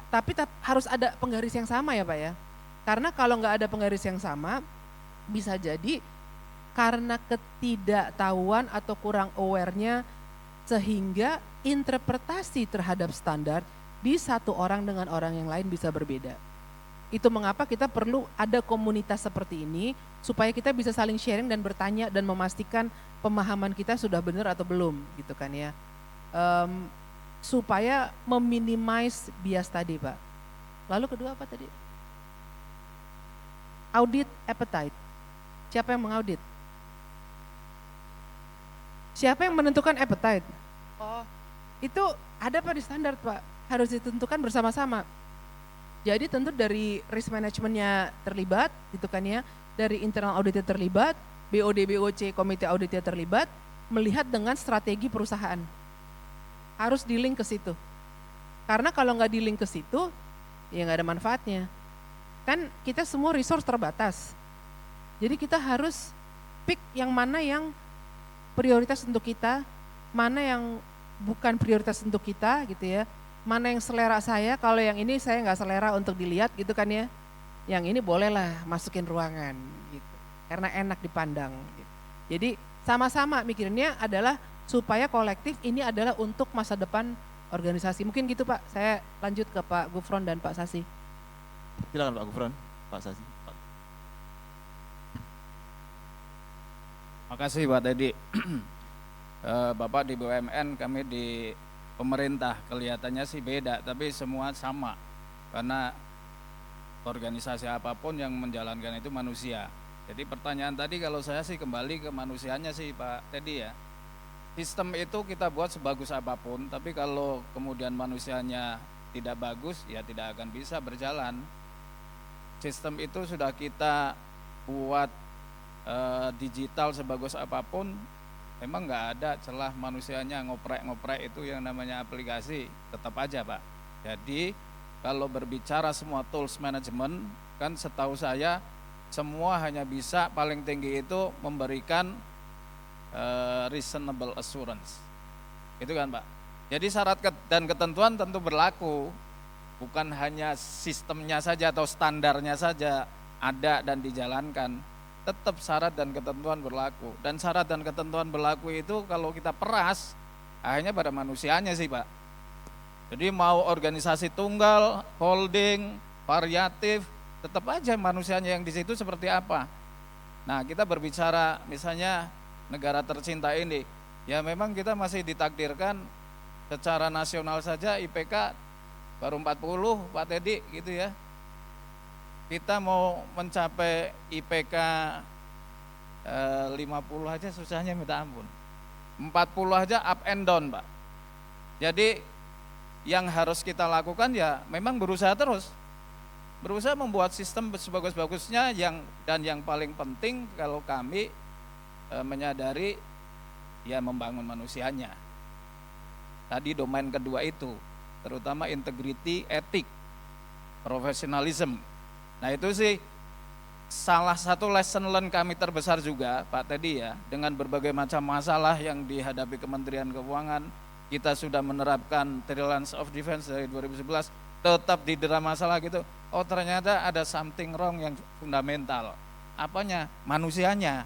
C: tapi harus ada penggaris yang sama ya Pak ya. Karena kalau nggak ada penggaris yang sama, bisa jadi karena ketidaktahuan atau kurang aware-nya sehingga interpretasi terhadap standar di satu orang dengan orang yang lain bisa berbeda. Itu mengapa kita perlu ada komunitas seperti ini supaya kita bisa saling sharing dan bertanya dan memastikan pemahaman kita sudah benar atau belum gitu kan ya. Supaya meminimize bias tadi Pak. Lalu kedua apa tadi? Audit appetite. Siapa yang mengaudit? Siapa yang menentukan appetite? Oh, itu ada Pak di standar Pak. Harus ditentukan bersama-sama. Jadi tentu dari risk manajemennya terlibat gitu kan ya. Dari internal auditnya terlibat, BOD, BOC, komite auditnya terlibat, melihat dengan strategi perusahaan. Harus di-link ke situ. Karena kalau nggak di-link ke situ, ya nggak ada manfaatnya. Kan kita semua resource terbatas. Jadi kita harus pick yang mana yang prioritas untuk kita, mana yang bukan prioritas untuk kita gitu ya. Mana yang selera saya, kalau yang ini saya nggak selera untuk dilihat gitu kan ya. Yang ini bolehlah masukin ruangan gitu. Karena enak dipandang gitu. Jadi sama-sama mikirnya adalah supaya kolektif ini adalah untuk masa depan organisasi. Mungkin gitu Pak, saya lanjut ke Pak Gufron dan Pak Sasi.
B: Silakan Pak Gufron, Pak Sasi.
D: Makasih Pak Teddy. Bapak di BUMN, kami di pemerintah kelihatannya sih beda, tapi semua sama. Karena organisasi apapun yang menjalankan itu manusia. Jadi pertanyaan tadi kalau saya sih kembali ke manusianya sih Pak Teddy ya. Sistem itu kita buat sebagus apapun, tapi kalau kemudian manusianya tidak bagus, ya tidak akan bisa berjalan. Sistem itu sudah kita buat digital sebagus apapun, memang nggak ada celah manusianya ngoprek-ngoprek itu yang namanya aplikasi, tetap aja Pak. Jadi kalau berbicara semua tools management, kan setahu saya semua hanya bisa paling tinggi itu memberikan reasonable assurance, itu kan Pak. Jadi syarat dan ketentuan tentu berlaku, bukan hanya sistemnya saja atau standarnya saja ada dan dijalankan, tetap syarat dan ketentuan berlaku. Dan syarat dan ketentuan berlaku itu kalau kita peras, akhirnya pada manusianya sih Pak. Jadi mau organisasi tunggal, holding, variatif, tetap aja manusianya yang di situ seperti apa. Nah kita berbicara misalnya negara tercinta ini, ya memang kita masih ditakdirkan secara nasional saja IPK baru 40 Pak Teddy gitu ya. Kita mau mencapai IPK 50 aja susahnya minta ampun. 40 aja up and down Pak. Jadi yang harus kita lakukan ya memang berusaha terus. Berusaha membuat sistem sebagus-bagusnya dan yang paling penting kalau kami menyadari ya membangun manusianya. Tadi domain kedua itu, terutama integrity, etik, profesionalism. Nah itu sih salah satu lesson learn kami terbesar juga Pak Teddy ya, dengan berbagai macam masalah yang dihadapi Kementerian Keuangan, kita sudah menerapkan Three Lines of Defense dari 2011, tetap didera masalah gitu. Oh ternyata ada something wrong yang fundamental. Apanya? Manusianya.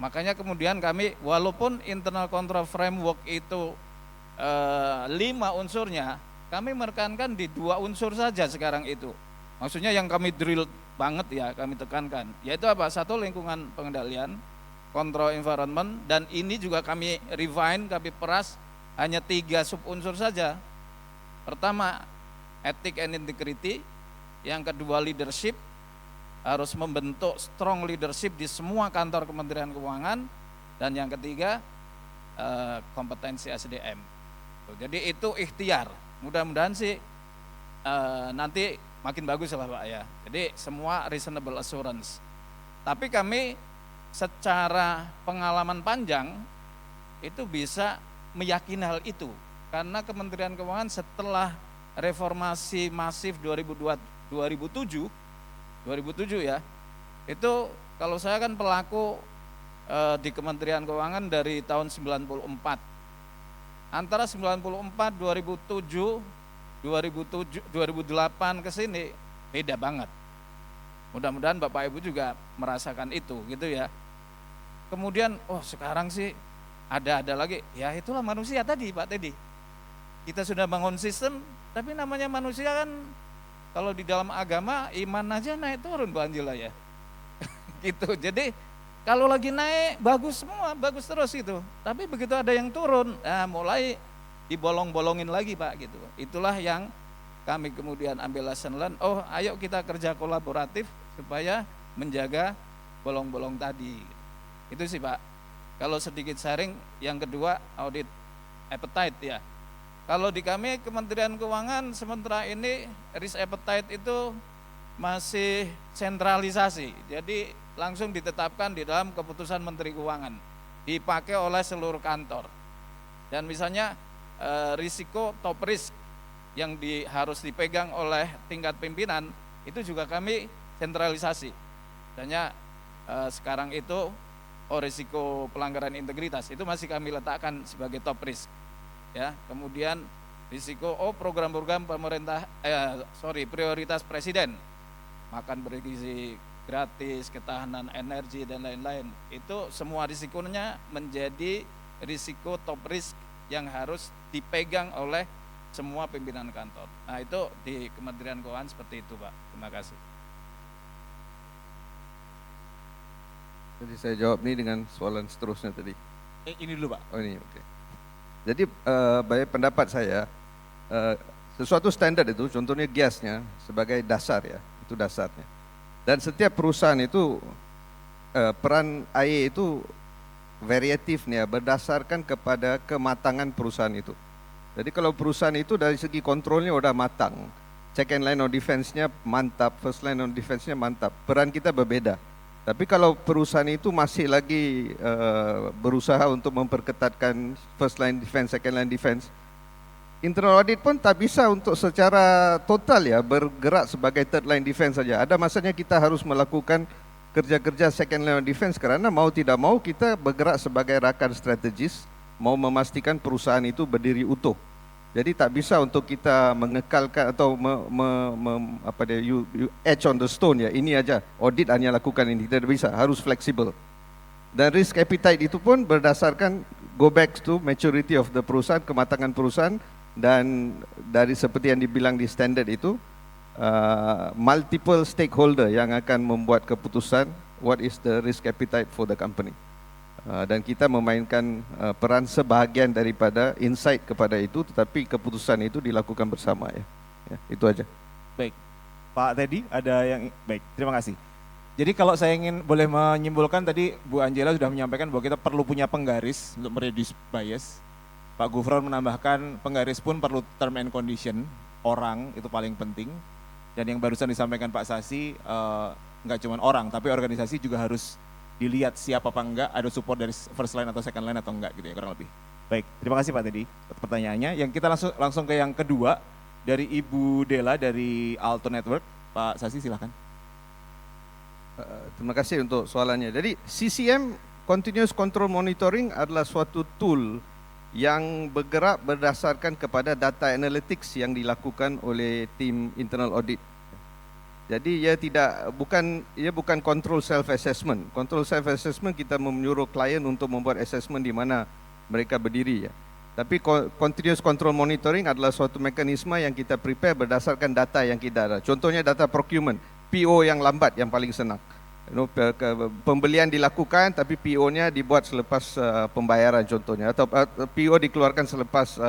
D: Makanya kemudian kami walaupun internal control framework itu 5 unsurnya, kami menekankan di 2 unsur saja sekarang itu. Maksudnya yang kami drill banget ya, kami tekankan. Yaitu apa? Satu, lingkungan pengendalian, control environment, dan ini juga kami refine, kami peras hanya 3 sub unsur saja. Pertama, etik and integrity. Yang kedua, leadership. Harus membentuk strong leadership di semua kantor Kementerian Keuangan. Dan yang ketiga, kompetensi SDM. Jadi itu ikhtiar. Mudah-mudahan sih nanti makin bagus lah Pak ya. Jadi semua reasonable assurance. Tapi kami secara pengalaman panjang itu bisa meyakini hal itu. Karena Kementerian Keuangan setelah reformasi masif 2007 ya, itu kalau saya kan pelaku di Kementerian Keuangan dari tahun 94. Antara 94, 2007, 2008 ke sini beda banget. Mudah-mudahan Bapak Ibu juga merasakan itu gitu ya. Kemudian oh sekarang sih ada lagi, ya itulah manusia tadi Pak Teddy. Kita sudah bangun sistem, tapi namanya manusia kan kalau di dalam agama iman aja naik turun Bu Anjila ya. Gitu. Jadi kalau lagi naik bagus semua, bagus terus gitu. Tapi begitu ada yang turun, nah mulai dibolong-bolongin lagi Pak gitu. Itulah yang kami kemudian ambil lesson learn. Oh, ayo kita kerja kolaboratif supaya menjaga bolong-bolong tadi. Itu sih Pak. Kalau sedikit sharing, yang kedua audit appetite ya. Kalau di kami Kementerian Keuangan sementara ini risk appetite itu masih sentralisasi. Jadi langsung ditetapkan di dalam keputusan Menteri Keuangan. Dipakai oleh seluruh kantor. Dan misalnya risiko top risk yang harus dipegang oleh tingkat pimpinan itu juga kami sentralisasi. Misalnya sekarang itu risiko pelanggaran integritas itu masih kami letakkan sebagai top risk. Ya, kemudian risiko program-program pemerintah prioritas presiden, makan bergizi gratis, ketahanan energi dan lain-lain. Itu semua risikonya menjadi risiko top risk yang harus dipegang oleh semua pimpinan kantor. Nah, itu di Kementerian Keuangan seperti itu, Pak. Terima kasih.
E: Jadi saya jawab ini dengan soalan seterusnya tadi.
B: Ini dulu Pak.
E: Oh ini, oke. Jadi baik pendapat saya, sesuatu standar itu contohnya GIAS-nya sebagai dasar ya, itu dasarnya. Dan setiap perusahaan itu peran AE itu variatif nih ya, berdasarkan kepada kematangan perusahaan itu. Jadi kalau perusahaan itu dari segi kontrolnya udah matang, second line of defense-nya mantap, first line of defense-nya mantap, peran kita berbeda. Tapi kalau perusahaan itu masih lagi berusaha untuk memperketatkan first line defense, second line defense, internal audit pun tak bisa untuk secara total ya bergerak sebagai third line defense saja. Ada masanya kita harus melakukan kerja-kerja second line defense karena mau tidak mau kita bergerak sebagai rakan strategis, mau memastikan perusahaan itu berdiri utuh. Jadi tak bisa untuk kita mengekalkan atau you etch on the stone ya, ini aja audit hanya lakukan ini, tidak bisa, harus fleksibel. Dan risk appetite itu pun berdasarkan go back to maturity of the perusahaan, kematangan perusahaan, dan dari seperti yang dibilang di standard itu multiple stakeholder yang akan membuat keputusan what is the risk appetite for the company. Dan kita memainkan peran sebahagian daripada insight kepada itu, tetapi keputusan itu dilakukan bersama ya. Itu aja.
B: Baik, Pak Teddy ada yang baik. Terima kasih. Jadi kalau saya ingin boleh menyimpulkan tadi Bu Angela sudah menyampaikan bahwa kita perlu punya penggaris untuk mereduce bias. Pak Gufron menambahkan penggaris pun perlu term and condition, orang itu paling penting. Dan yang barusan disampaikan Pak Sasi nggak cuma orang, tapi organisasi juga harus dilihat siapa apa enggak, ada support dari first line atau second line atau enggak gitu ya kurang lebih. Baik, terima kasih Pak Teddy pertanyaannya. Yang kita langsung ke yang kedua dari Ibu Dela dari Alto Network. Pak Sasi silahkan.
E: Terima kasih untuk soalannya. Jadi CCM, Continuous Control Monitoring, adalah suatu tool yang bergerak berdasarkan kepada data analytics yang dilakukan oleh tim internal audit. Jadi ia bukan control self assessment. Control self assessment kita menyuruh klien untuk membuat assessment di mana mereka berdiri ya. Tapi continuous control monitoring adalah suatu mekanisme yang kita prepare berdasarkan data yang kita ada. Contohnya data procurement, PO yang lambat yang paling senang. Pembelian dilakukan tapi PO-nya dibuat selepas pembayaran contohnya, atau PO dikeluarkan selepas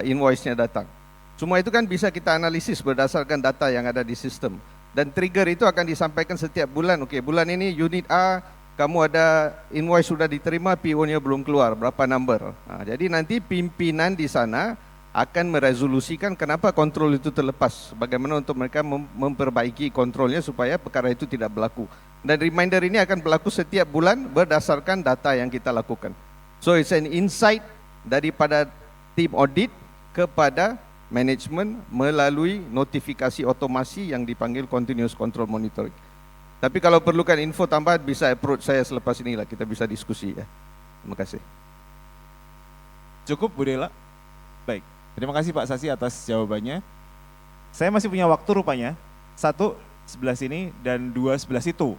E: invoice-nya datang. Semua itu kan bisa kita analisis berdasarkan data yang ada di sistem. Dan trigger itu akan disampaikan setiap bulan. Okey, bulan ini unit A, kamu ada invoice sudah diterima, PO-nya belum keluar, berapa number. Jadi nanti pimpinan di sana akan meresolusikan kenapa kontrol itu terlepas. Bagaimana untuk mereka memperbaiki kontrolnya supaya perkara itu tidak berlaku. Dan reminder ini akan berlaku setiap bulan berdasarkan data yang kita lakukan. So it's an insight daripada tim audit kepada management melalui notifikasi otomasi yang dipanggil continuous control monitoring. Tapi kalau perlukan info tambahan bisa approach saya selepas inilah, kita bisa diskusi ya. Terima kasih.
B: Cukup Bu Dela? Baik, terima kasih Pak Sasi atas jawabannya. Saya masih punya waktu rupanya, 1 sebelah sini dan 2 sebelah situ.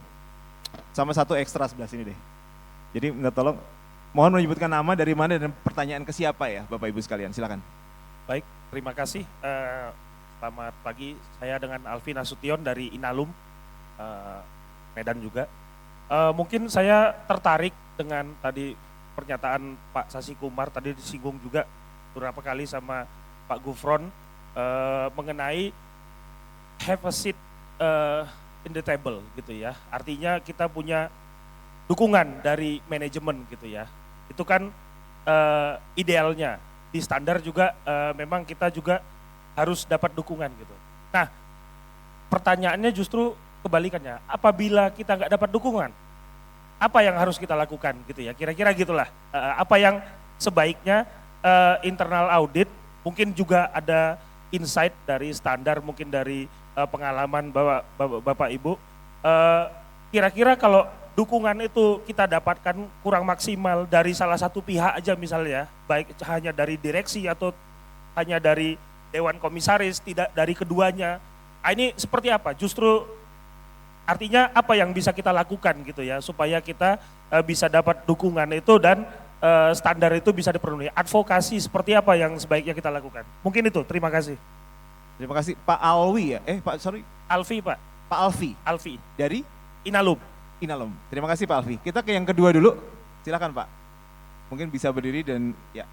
B: Sama 1 ekstra sebelah sini deh. Jadi minta tolong, mohon menyebutkan nama, dari mana, dan pertanyaan ke siapa ya Bapak Ibu sekalian, silakan.
H: Baik, terima kasih. Selamat pagi, saya dengan Alvin Nasution dari Inalum, Medan juga. Mungkin saya tertarik dengan tadi pernyataan Pak Sasi Kumar, tadi disinggung juga beberapa kali sama Pak Gufron mengenai have a seat in the table gitu ya. Artinya kita punya dukungan dari manajemen gitu ya. Itu kan idealnya. Di standar juga memang kita juga harus dapat dukungan gitu. Nah, pertanyaannya justru kebalikannya. Apabila kita nggak dapat dukungan, apa yang harus kita lakukan gitu ya? Kira-kira gitulah. Apa yang sebaiknya internal audit, mungkin juga ada insight dari standar, mungkin dari pengalaman Bapak Ibu. Kira-kira kalau dukungan itu kita dapatkan kurang maksimal dari salah satu pihak aja misalnya, baik hanya dari direksi atau hanya dari Dewan Komisaris, tidak dari keduanya. Ini seperti apa? Justru artinya apa yang bisa kita lakukan gitu ya, supaya kita bisa dapat dukungan itu dan standar itu bisa dipenuhi. Advokasi seperti apa yang sebaiknya kita lakukan? Mungkin itu, terima kasih.
B: Terima kasih Pak Alwi ya,
H: Alfi Pak.
B: Pak Alfi. Dari?
H: Inalum.
B: Terima kasih Pak Alfi. Kita ke yang kedua dulu, silakan Pak. Mungkin bisa berdiri dan ya.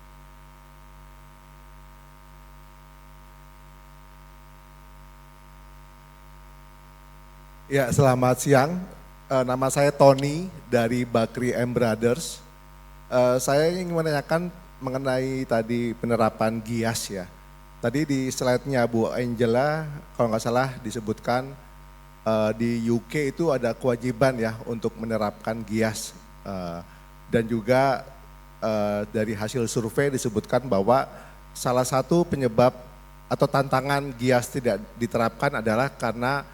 I: Ya, selamat siang. Nama saya Tony dari Bakri M Brothers. Saya ingin menanyakan mengenai tadi penerapan GIAS ya. Tadi di slide-nya Bu Angela, kalau nggak salah disebutkan di UK itu ada kewajiban ya untuk menerapkan GIAS. Dan juga dari hasil survei disebutkan bahwa salah satu penyebab atau tantangan GIAS tidak diterapkan adalah karena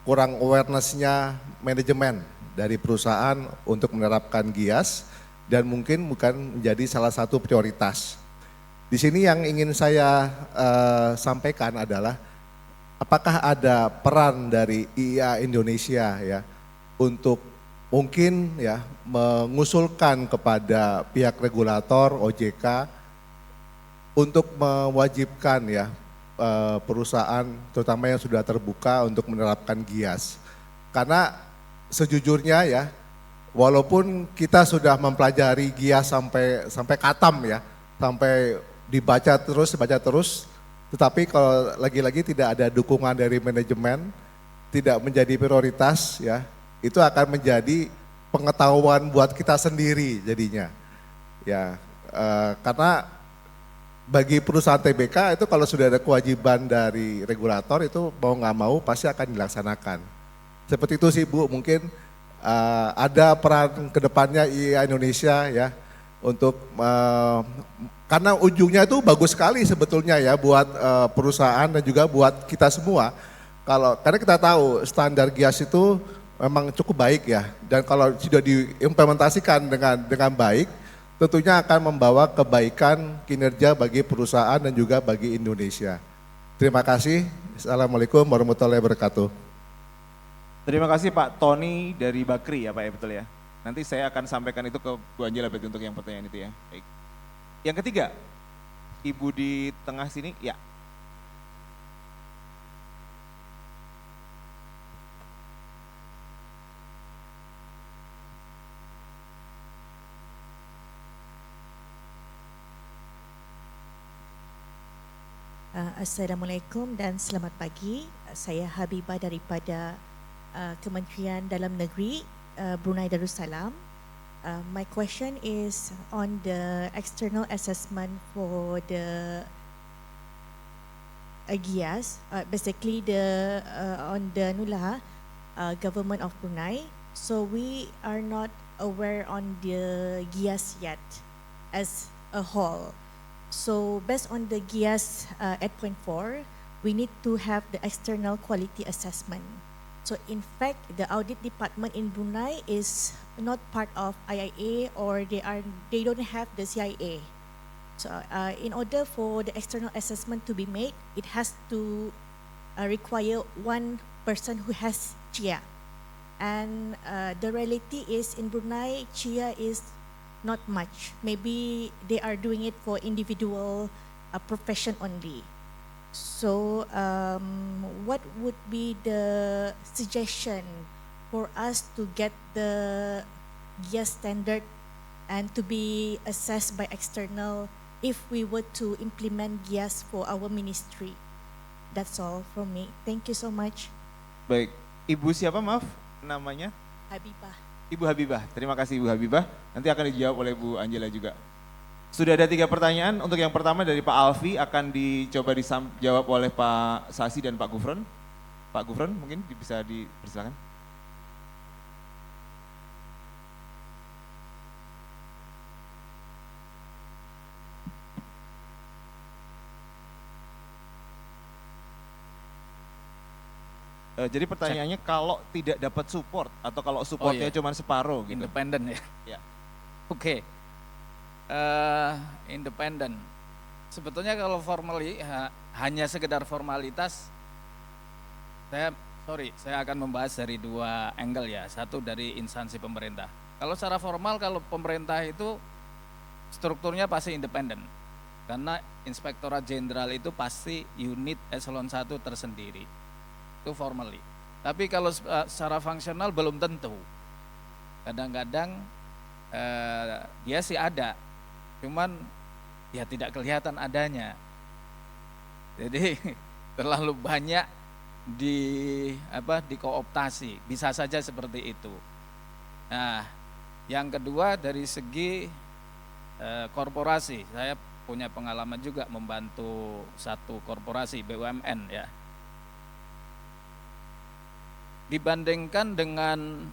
I: kurang awareness-nya manajemen dari perusahaan untuk menerapkan GIAS dan mungkin bukan menjadi salah satu prioritas. Di sini yang ingin saya sampaikan adalah apakah ada peran dari IIA Indonesia ya untuk mungkin ya mengusulkan kepada pihak regulator OJK untuk mewajibkan ya perusahaan terutama yang sudah terbuka untuk menerapkan GIAS. Karena sejujurnya ya walaupun kita sudah mempelajari GIAS sampai katam ya, sampai dibaca terus, tetapi kalau lagi-lagi tidak ada dukungan dari manajemen, tidak menjadi prioritas ya, itu akan menjadi pengetahuan buat kita sendiri jadinya. Ya, karena bagi perusahaan TBK itu kalau sudah ada kewajiban dari regulator itu mau nggak mau pasti akan dilaksanakan. Seperti itu sih Bu, mungkin ada peran kedepannya IIA Indonesia ya untuk karena ujungnya itu bagus sekali sebetulnya ya buat perusahaan dan juga buat kita semua. Karena kita tahu standar GIAS itu memang cukup baik ya, dan kalau sudah diimplementasikan dengan baik, tentunya akan membawa kebaikan kinerja bagi perusahaan dan juga bagi Indonesia. Terima kasih. Assalamualaikum warahmatullahi wabarakatuh.
B: Terima kasih Pak Tony dari Bakri ya Pak ya, betul ya. Nanti saya akan sampaikan itu ke Bu Angela untuk yang pertanyaan itu ya. Baik. Yang ketiga, Ibu di tengah sini, ya.
J: Assalamualaikum dan selamat pagi. Saya Habibah daripada Kementerian Dalam Negeri Brunei Darussalam. My question is on the external assessment for the GIAS, basically on the government of Brunei. So we are not aware on the GIAS yet as a whole. So based on the GIAS 8.4, we need to have the external quality assessment. So in fact, the audit department in Brunei is not part of IIA, or they don't have the CIA. So in order for the external assessment to be made, it has to require one person who has CIA. And the reality is in Brunei, CIA is not much. Maybe they are doing it for individual profession only. So what would be the suggestion for us to get the GIAS standard and to be assessed by external if we were to implement GIAS for our ministry? That's all from me. Thank you so much.
B: Baik, Ibu siapa maaf namanya?
J: Habibah.
B: Ibu Habibah, terima kasih Ibu Habibah. Nanti akan dijawab oleh Bu Angela juga. Sudah ada 3 pertanyaan. Untuk yang pertama dari Pak Alfi akan dicoba dijawab oleh Pak Sasi dan Pak Gufron. Pak Gufron mungkin bisa dipersilakan. Jadi pertanyaannya kalau tidak dapat support atau kalau supportnya cuma separuh gitu.
D: Independen ya.
B: Ya.
D: Oke. Independen. Sebetulnya kalau formally hanya sekedar formalitas, saya akan membahas dari 2 angle ya. Satu dari instansi pemerintah. Kalau secara formal, kalau pemerintah itu strukturnya pasti independen. Karena Inspektorat Jenderal itu pasti unit eselon 1 tersendiri. Itu formally. Tapi kalau secara fungsional belum tentu. Kadang-kadang dia sih ada, cuman ya tidak kelihatan adanya. Jadi terlalu banyak dikooptasi, bisa saja seperti itu. Nah, yang kedua dari segi korporasi, saya punya pengalaman juga membantu satu korporasi BUMN ya. Dibandingkan dengan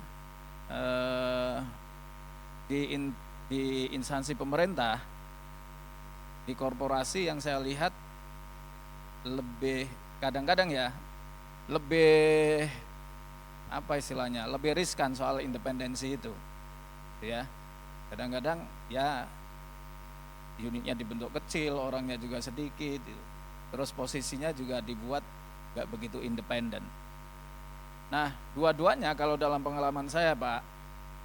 D: di instansi pemerintah, di korporasi yang saya lihat lebih kadang-kadang ya lebih lebih riskan soal independensi itu ya. Kadang-kadang ya unitnya dibentuk kecil, orangnya juga sedikit, terus posisinya juga dibuat nggak begitu independen. Nah, dua-duanya kalau dalam pengalaman saya Pak,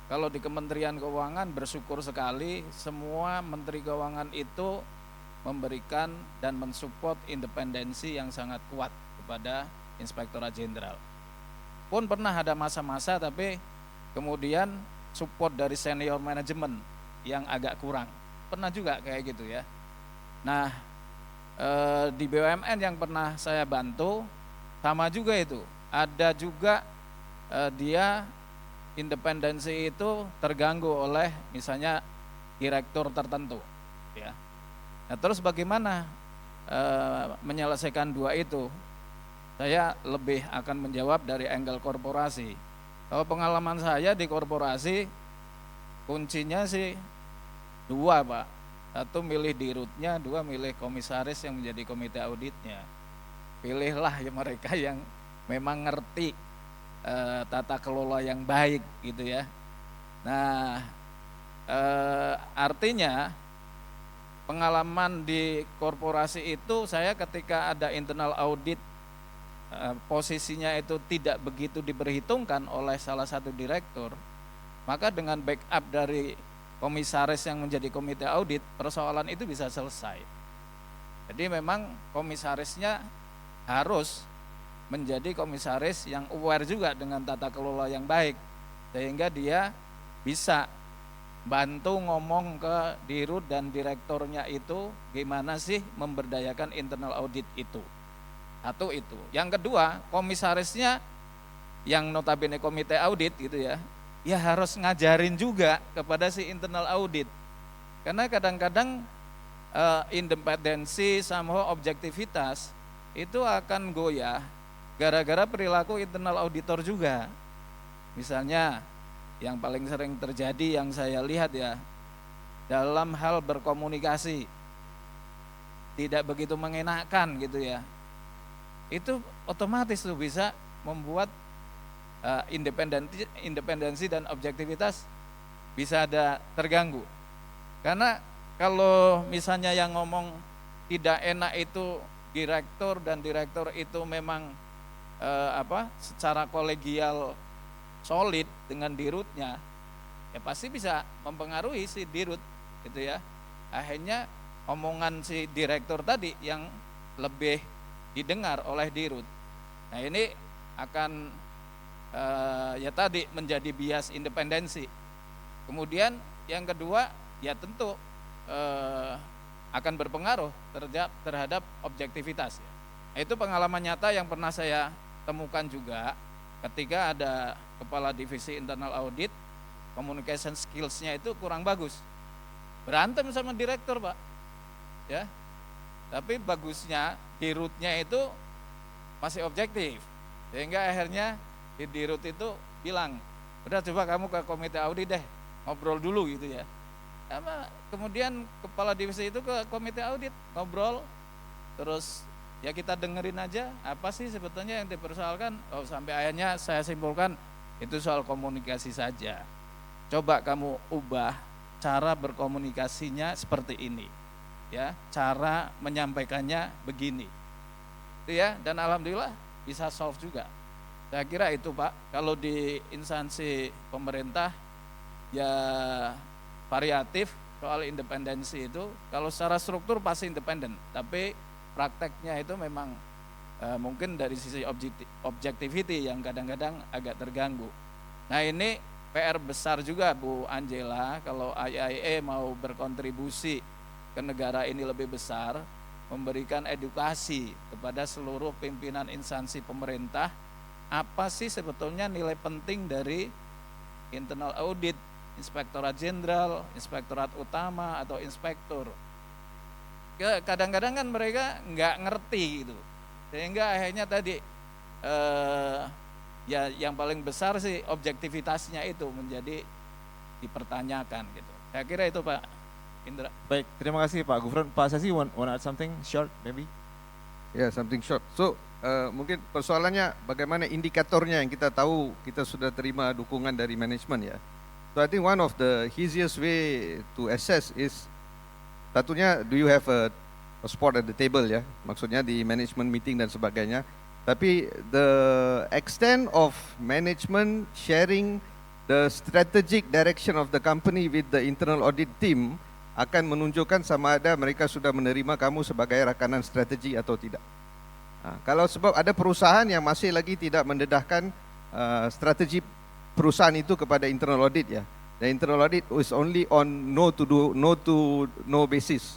D: kalau di Kementerian Keuangan bersyukur sekali semua Menteri Keuangan itu memberikan dan mensupport independensi yang sangat kuat kepada Inspektorat Jenderal. Pun pernah ada masa-masa tapi kemudian support dari senior manajemen yang agak kurang. Pernah juga kayak gitu ya. Nah, di BUMN yang pernah saya bantu sama juga itu. Ada juga dia independensi itu terganggu oleh misalnya direktur tertentu ya. Nah, terus bagaimana menyelesaikan dua itu? Saya lebih akan menjawab dari angle korporasi. Kalau pengalaman saya di korporasi kuncinya sih dua Pak. Satu milih dirutnya, dua milih komisaris yang menjadi komite auditnya. Pilihlah ya mereka yang memang ngerti tata kelola yang baik gitu ya. Nah, artinya pengalaman di korporasi itu saya ketika ada internal audit posisinya itu tidak begitu diperhitungkan oleh salah satu direktur, maka dengan backup dari komisaris yang menjadi komite audit, persoalan itu bisa selesai. Jadi memang komisarisnya harus menjadi komisaris yang aware juga dengan tata kelola yang baik, sehingga dia bisa bantu ngomong ke dirut dan direkturnya itu gimana sih memberdayakan internal audit itu. Satu itu. Yang kedua, komisarisnya yang notabene komite audit gitu ya, ya harus ngajarin juga kepada si internal audit. Karena kadang-kadang independensi sama objektivitas itu akan goyah gara-gara perilaku internal auditor juga. Misalnya yang paling sering terjadi yang saya lihat ya, dalam hal berkomunikasi tidak begitu mengenakan gitu ya, itu otomatis tuh bisa membuat independensi dan objektivitas bisa ada terganggu. Karena kalau misalnya yang ngomong tidak enak itu direktur dan direktur itu memang secara kolegial solid dengan dirutnya, ya pasti bisa mempengaruhi si dirut gitu ya. Akhirnya omongan si direktur tadi yang lebih didengar oleh dirut. Nah, ini akan ya tadi menjadi bias independensi. Kemudian yang kedua ya tentu akan berpengaruh terhadap objektivitas. Nah, itu pengalaman nyata yang pernah saya temukan juga ketika ada kepala divisi internal audit, communication skills-nya itu kurang bagus. Berantem sama direktur Pak. Ya. Tapi bagusnya dirutnya itu masih objektif. Sehingga akhirnya di dirut itu bilang, udah coba kamu ke komite audit deh, ngobrol dulu gitu ya. Kemudian kepala divisi itu ke komite audit, ngobrol, terus ya kita dengerin aja apa sih sebetulnya yang dipersoalkan. Oh, sampai akhirnya saya simpulkan itu soal komunikasi saja. Coba kamu ubah cara berkomunikasinya seperti ini, ya, cara menyampaikannya begini, itu ya, dan alhamdulillah bisa solve juga. Saya kira itu Pak, kalau di instansi pemerintah ya variatif soal independensi itu. Kalau secara struktur pasti independen, tapi prakteknya itu memang mungkin dari sisi objectivity yang kadang-kadang agak terganggu. Nah, ini PR besar juga Bu Angela kalau IIA mau berkontribusi ke negara ini lebih besar, memberikan edukasi kepada seluruh pimpinan instansi pemerintah, apa sih sebetulnya nilai penting dari internal audit, Inspektorat Jenderal, Inspektorat Utama atau Inspektur. Kadang-kadang kan mereka nggak ngerti gitu, sehingga akhirnya tadi ya yang paling besar sih objektivitasnya itu menjadi dipertanyakan gitu. Saya kira itu Pak Indra.
B: Baik, terima kasih Pak Gufron. Pak Sasi, want add something short maybe?
E: Ya, something short. So, mungkin persoalannya bagaimana indikatornya yang kita tahu kita sudah terima dukungan dari manajemen ya. So I think one of the easiest way to assess is satunya do you have a spot at the table ya, maksudnya di management meeting dan sebagainya. Tapi the extent of management sharing the strategic direction of the company with the internal audit team akan menunjukkan sama ada mereka sudah menerima kamu sebagai rakanan strategi atau tidak. Kalau sebab ada perusahaan yang masih lagi tidak mendedahkan strategi perusahaan itu kepada internal audit ya. Dan internal audit is only on no to no basis.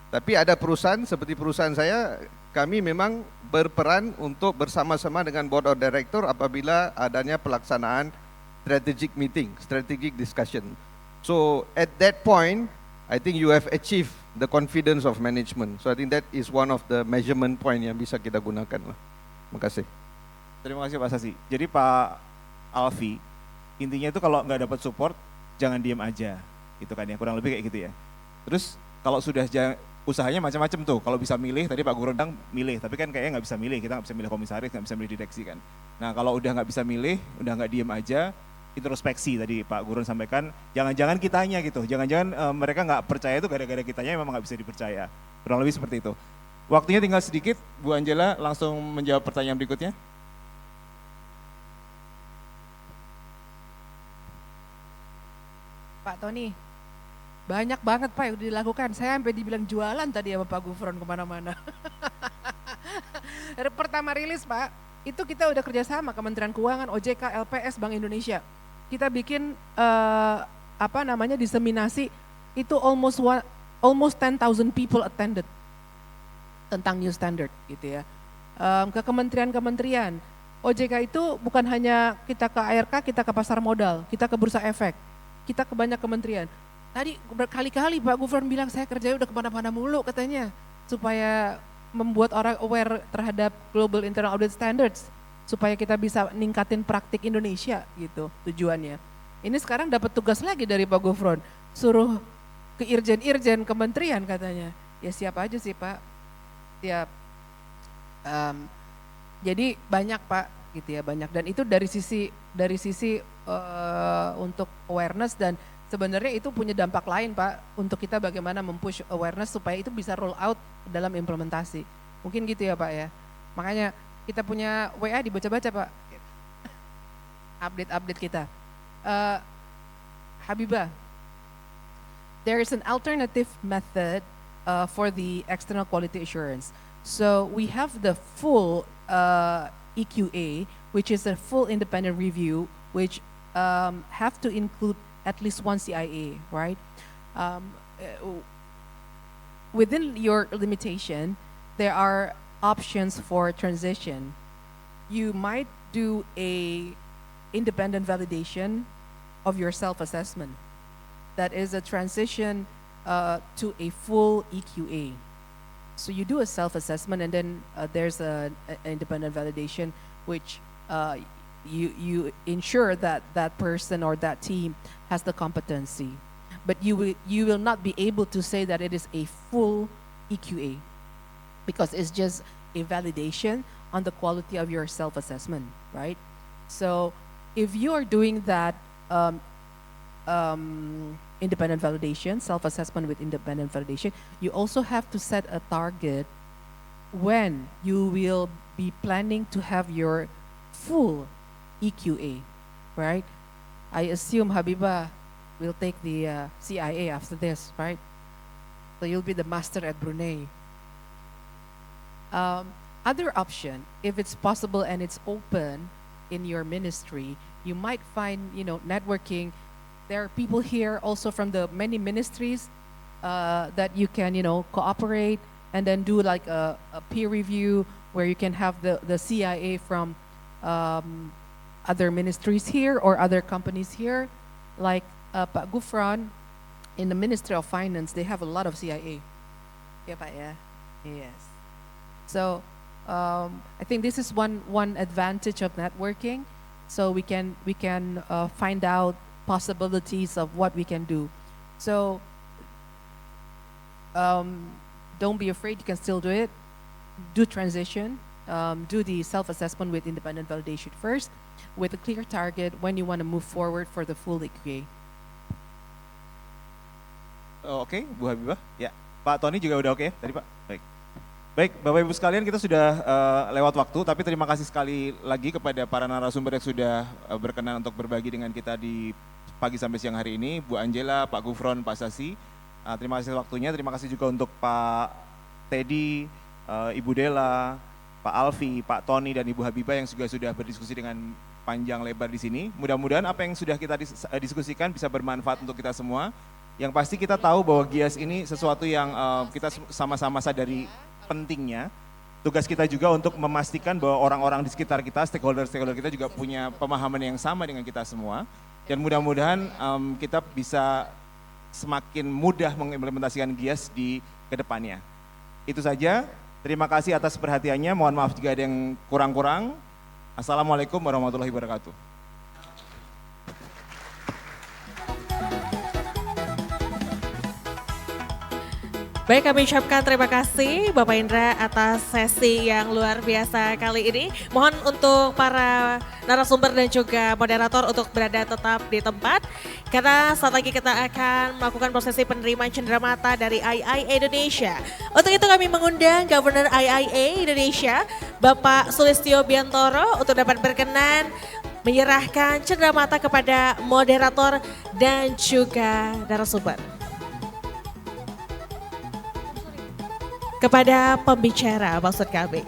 E: Tapi ada perusahaan seperti perusahaan saya, kami memang berperan untuk bersama-sama dengan board of director apabila adanya pelaksanaan strategic meeting, strategic discussion. So at that point, I think you have achieved the confidence of management. So I think that is one of the measurement point yang bisa kita gunakan lah. Terima kasih.
B: Terima kasih Pak Sasi. Jadi Pak Alfi, intinya itu kalau nggak dapat support, jangan diem aja, gitu kan ya, kurang lebih kayak gitu ya. Terus kalau sudah usahanya macam-macam tuh, kalau bisa milih, tadi Pak Guru bilang milih, tapi kan kayaknya nggak bisa milih, kita nggak bisa milih komisaris, nggak bisa milih direksi kan. Nah kalau udah nggak bisa milih, udah nggak diem aja, introspeksi tadi Pak Guru sampaikan, jangan-jangan kitanya gitu, jangan-jangan mereka nggak percaya itu gara-gara kitanya memang nggak bisa dipercaya, kurang lebih seperti itu. Waktunya tinggal sedikit, Bu Angela langsung menjawab pertanyaan berikutnya.
C: Pak Tony, banyak banget Pak yang udah dilakukan. Saya sampai dibilang jualan tadi sama Pak Gufron kemana-mana. Pertama rilis Pak, itu kita udah kerjasama Kementerian Keuangan, OJK, LPS, Bank Indonesia. Kita bikin diseminasi itu almost 10,000 people attended tentang new standard gitu ya. Ke kementerian-kementerian. OJK itu bukan hanya kita ke ARK, kita ke pasar modal, kita ke bursa efek, kita ke banyak kementerian. Tadi berkali-kali Pak Gufron bilang saya kerjanya udah kemana-mana mulu katanya, supaya membuat orang aware terhadap Global Internal Audit Standards, supaya kita bisa ningkatin praktik Indonesia gitu tujuannya. Ini sekarang dapat tugas lagi dari Pak Gufron, suruh ke irjen-irjen kementerian katanya. Ya siap aja sih Pak, siap. Jadi banyak Pak gitu ya, banyak, dan itu dari sisi untuk awareness, dan sebenarnya itu punya dampak lain Pak untuk kita bagaimana mempush awareness supaya itu bisa roll out dalam implementasi. Mungkin gitu ya Pak ya. Makanya kita punya WA dibaca-baca Pak. Update-update kita. Habibah, there is an alternative method for the external quality assurance. So we have the full EQA, which is a full independent review, which have to include at least one CIA, right? Within your limitation, there are options for transition. You might do a independent validation of your self-assessment. That is a transition to a full EQA. So you do a self-assessment, and then there's an independent validation, which you ensure that that person or that team has the competency. But you will not be able to say that it is a full EQA, because it's just a validation on the quality of your self-assessment, right? So if you are doing that independent validation, self-assessment with independent validation, you also have to set a target when you will be planning to have your full EQA, right? I assume Habibah will take the CIA after this, right? So you'll be the master at Brunei. Other option, if it's possible and it's open in your ministry, you might find, networking. There are people here also from the many ministries that you can, cooperate and then do like a peer review where you can have the CIA from other ministries here or other companies here. Like Pak Gufron, in the Ministry of Finance, they have a lot of CIA. Yeah, Pak, yeah? Yes. So I think this is one advantage of networking. So we can find out possibilities of what we can do. So don't be afraid, you can still do it. Do transition, do the self-assessment with independent validation first, with a clear target when you want to move forward for the full EQA.
B: Oke, Bu Habibah. Ya, Pak Tony juga udah oke tadi Pak? Baik. Baik, Bapak Ibu sekalian kita sudah lewat waktu, tapi terima kasih sekali lagi kepada para narasumber yang sudah berkenan untuk berbagi dengan kita di pagi sampai siang hari ini. Bu Angela, Pak Gufron, Pak Sasi, terima kasih waktunya. Terima kasih juga untuk Pak Teddy, Ibu Dela, Pak Alfi, Pak Tony, dan Ibu Habibah yang juga sudah berdiskusi dengan panjang lebar di sini. Mudah-mudahan apa yang sudah kita diskusikan bisa bermanfaat untuk kita semua. Yang pasti kita tahu bahwa GIAS ini sesuatu yang kita sama-sama sadari pentingnya. Tugas kita juga untuk memastikan bahwa orang-orang di sekitar kita, stakeholder-stakeholder kita juga punya pemahaman yang sama dengan kita semua. Dan mudah-mudahan kita bisa semakin mudah mengimplementasikan GIAS di kedepannya. Itu saja, terima kasih atas perhatiannya, mohon maaf jika ada yang kurang-kurang. Assalamualaikum warahmatullahi wabarakatuh.
A: Baik, kami ucapkan terima kasih Bapak Indra atas sesi yang luar biasa kali ini. Mohon untuk para narasumber dan juga moderator untuk berada tetap di tempat. Karena saat lagi kita akan melakukan prosesi penerimaan cenderamata dari IIA Indonesia. Untuk itu kami mengundang Governor IIA Indonesia, Bapak Sulistyo Biantoro untuk dapat berkenan menyerahkan cenderamata kepada moderator dan juga narasumber. Kepada pembicara maksud kami.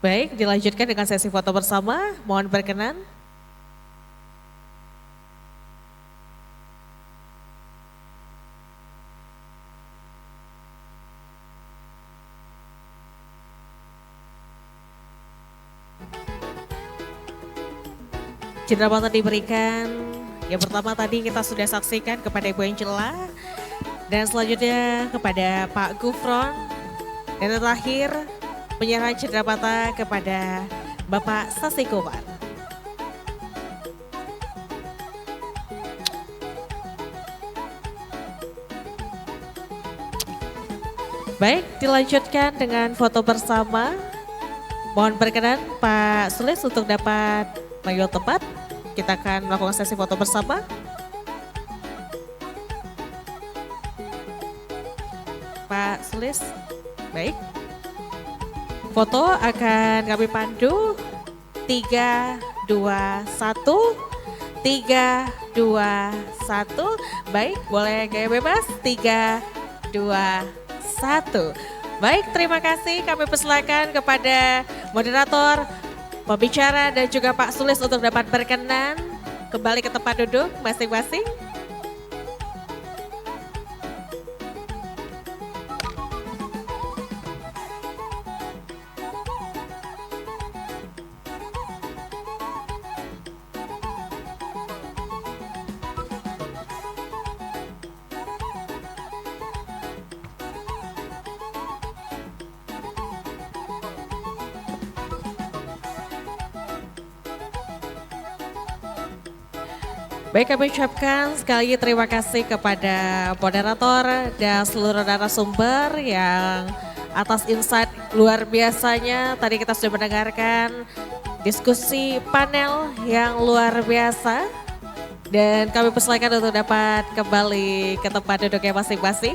A: Baik, dilanjutkan dengan sesi foto bersama. Mohon berkenan. Cenderamata diberikan. Yang pertama tadi kita sudah saksikan kepada Ibu Angela. Dan selanjutnya kepada Pak Gufron. Dan terakhir penyerahan cenderamata kepada Bapak Sasi Kumar. Baik, dilanjutkan dengan foto bersama. Mohon berkenan Pak Sulis untuk dapat mengambil tempat. Kita akan melakukan sesi foto bersama. Pak Sulis, baik. Foto akan kami pandu 3, 2, 1, 3, 2, 1. Baik, boleh gaya bebas 3, 2, 1. Baik, terima kasih. Kami persilakan kepada moderator, pembicara dan juga Pak Sulis untuk dapat berkenan kembali ke tempat duduk masing-masing. Baik, kami ucapkan sekali lagi terima kasih kepada moderator dan seluruh narasumber yang atas insight luar biasanya. Tadi kita sudah mendengarkan diskusi panel yang luar biasa. Dan kami persilakan untuk dapat kembali ke tempat duduknya masing-masing.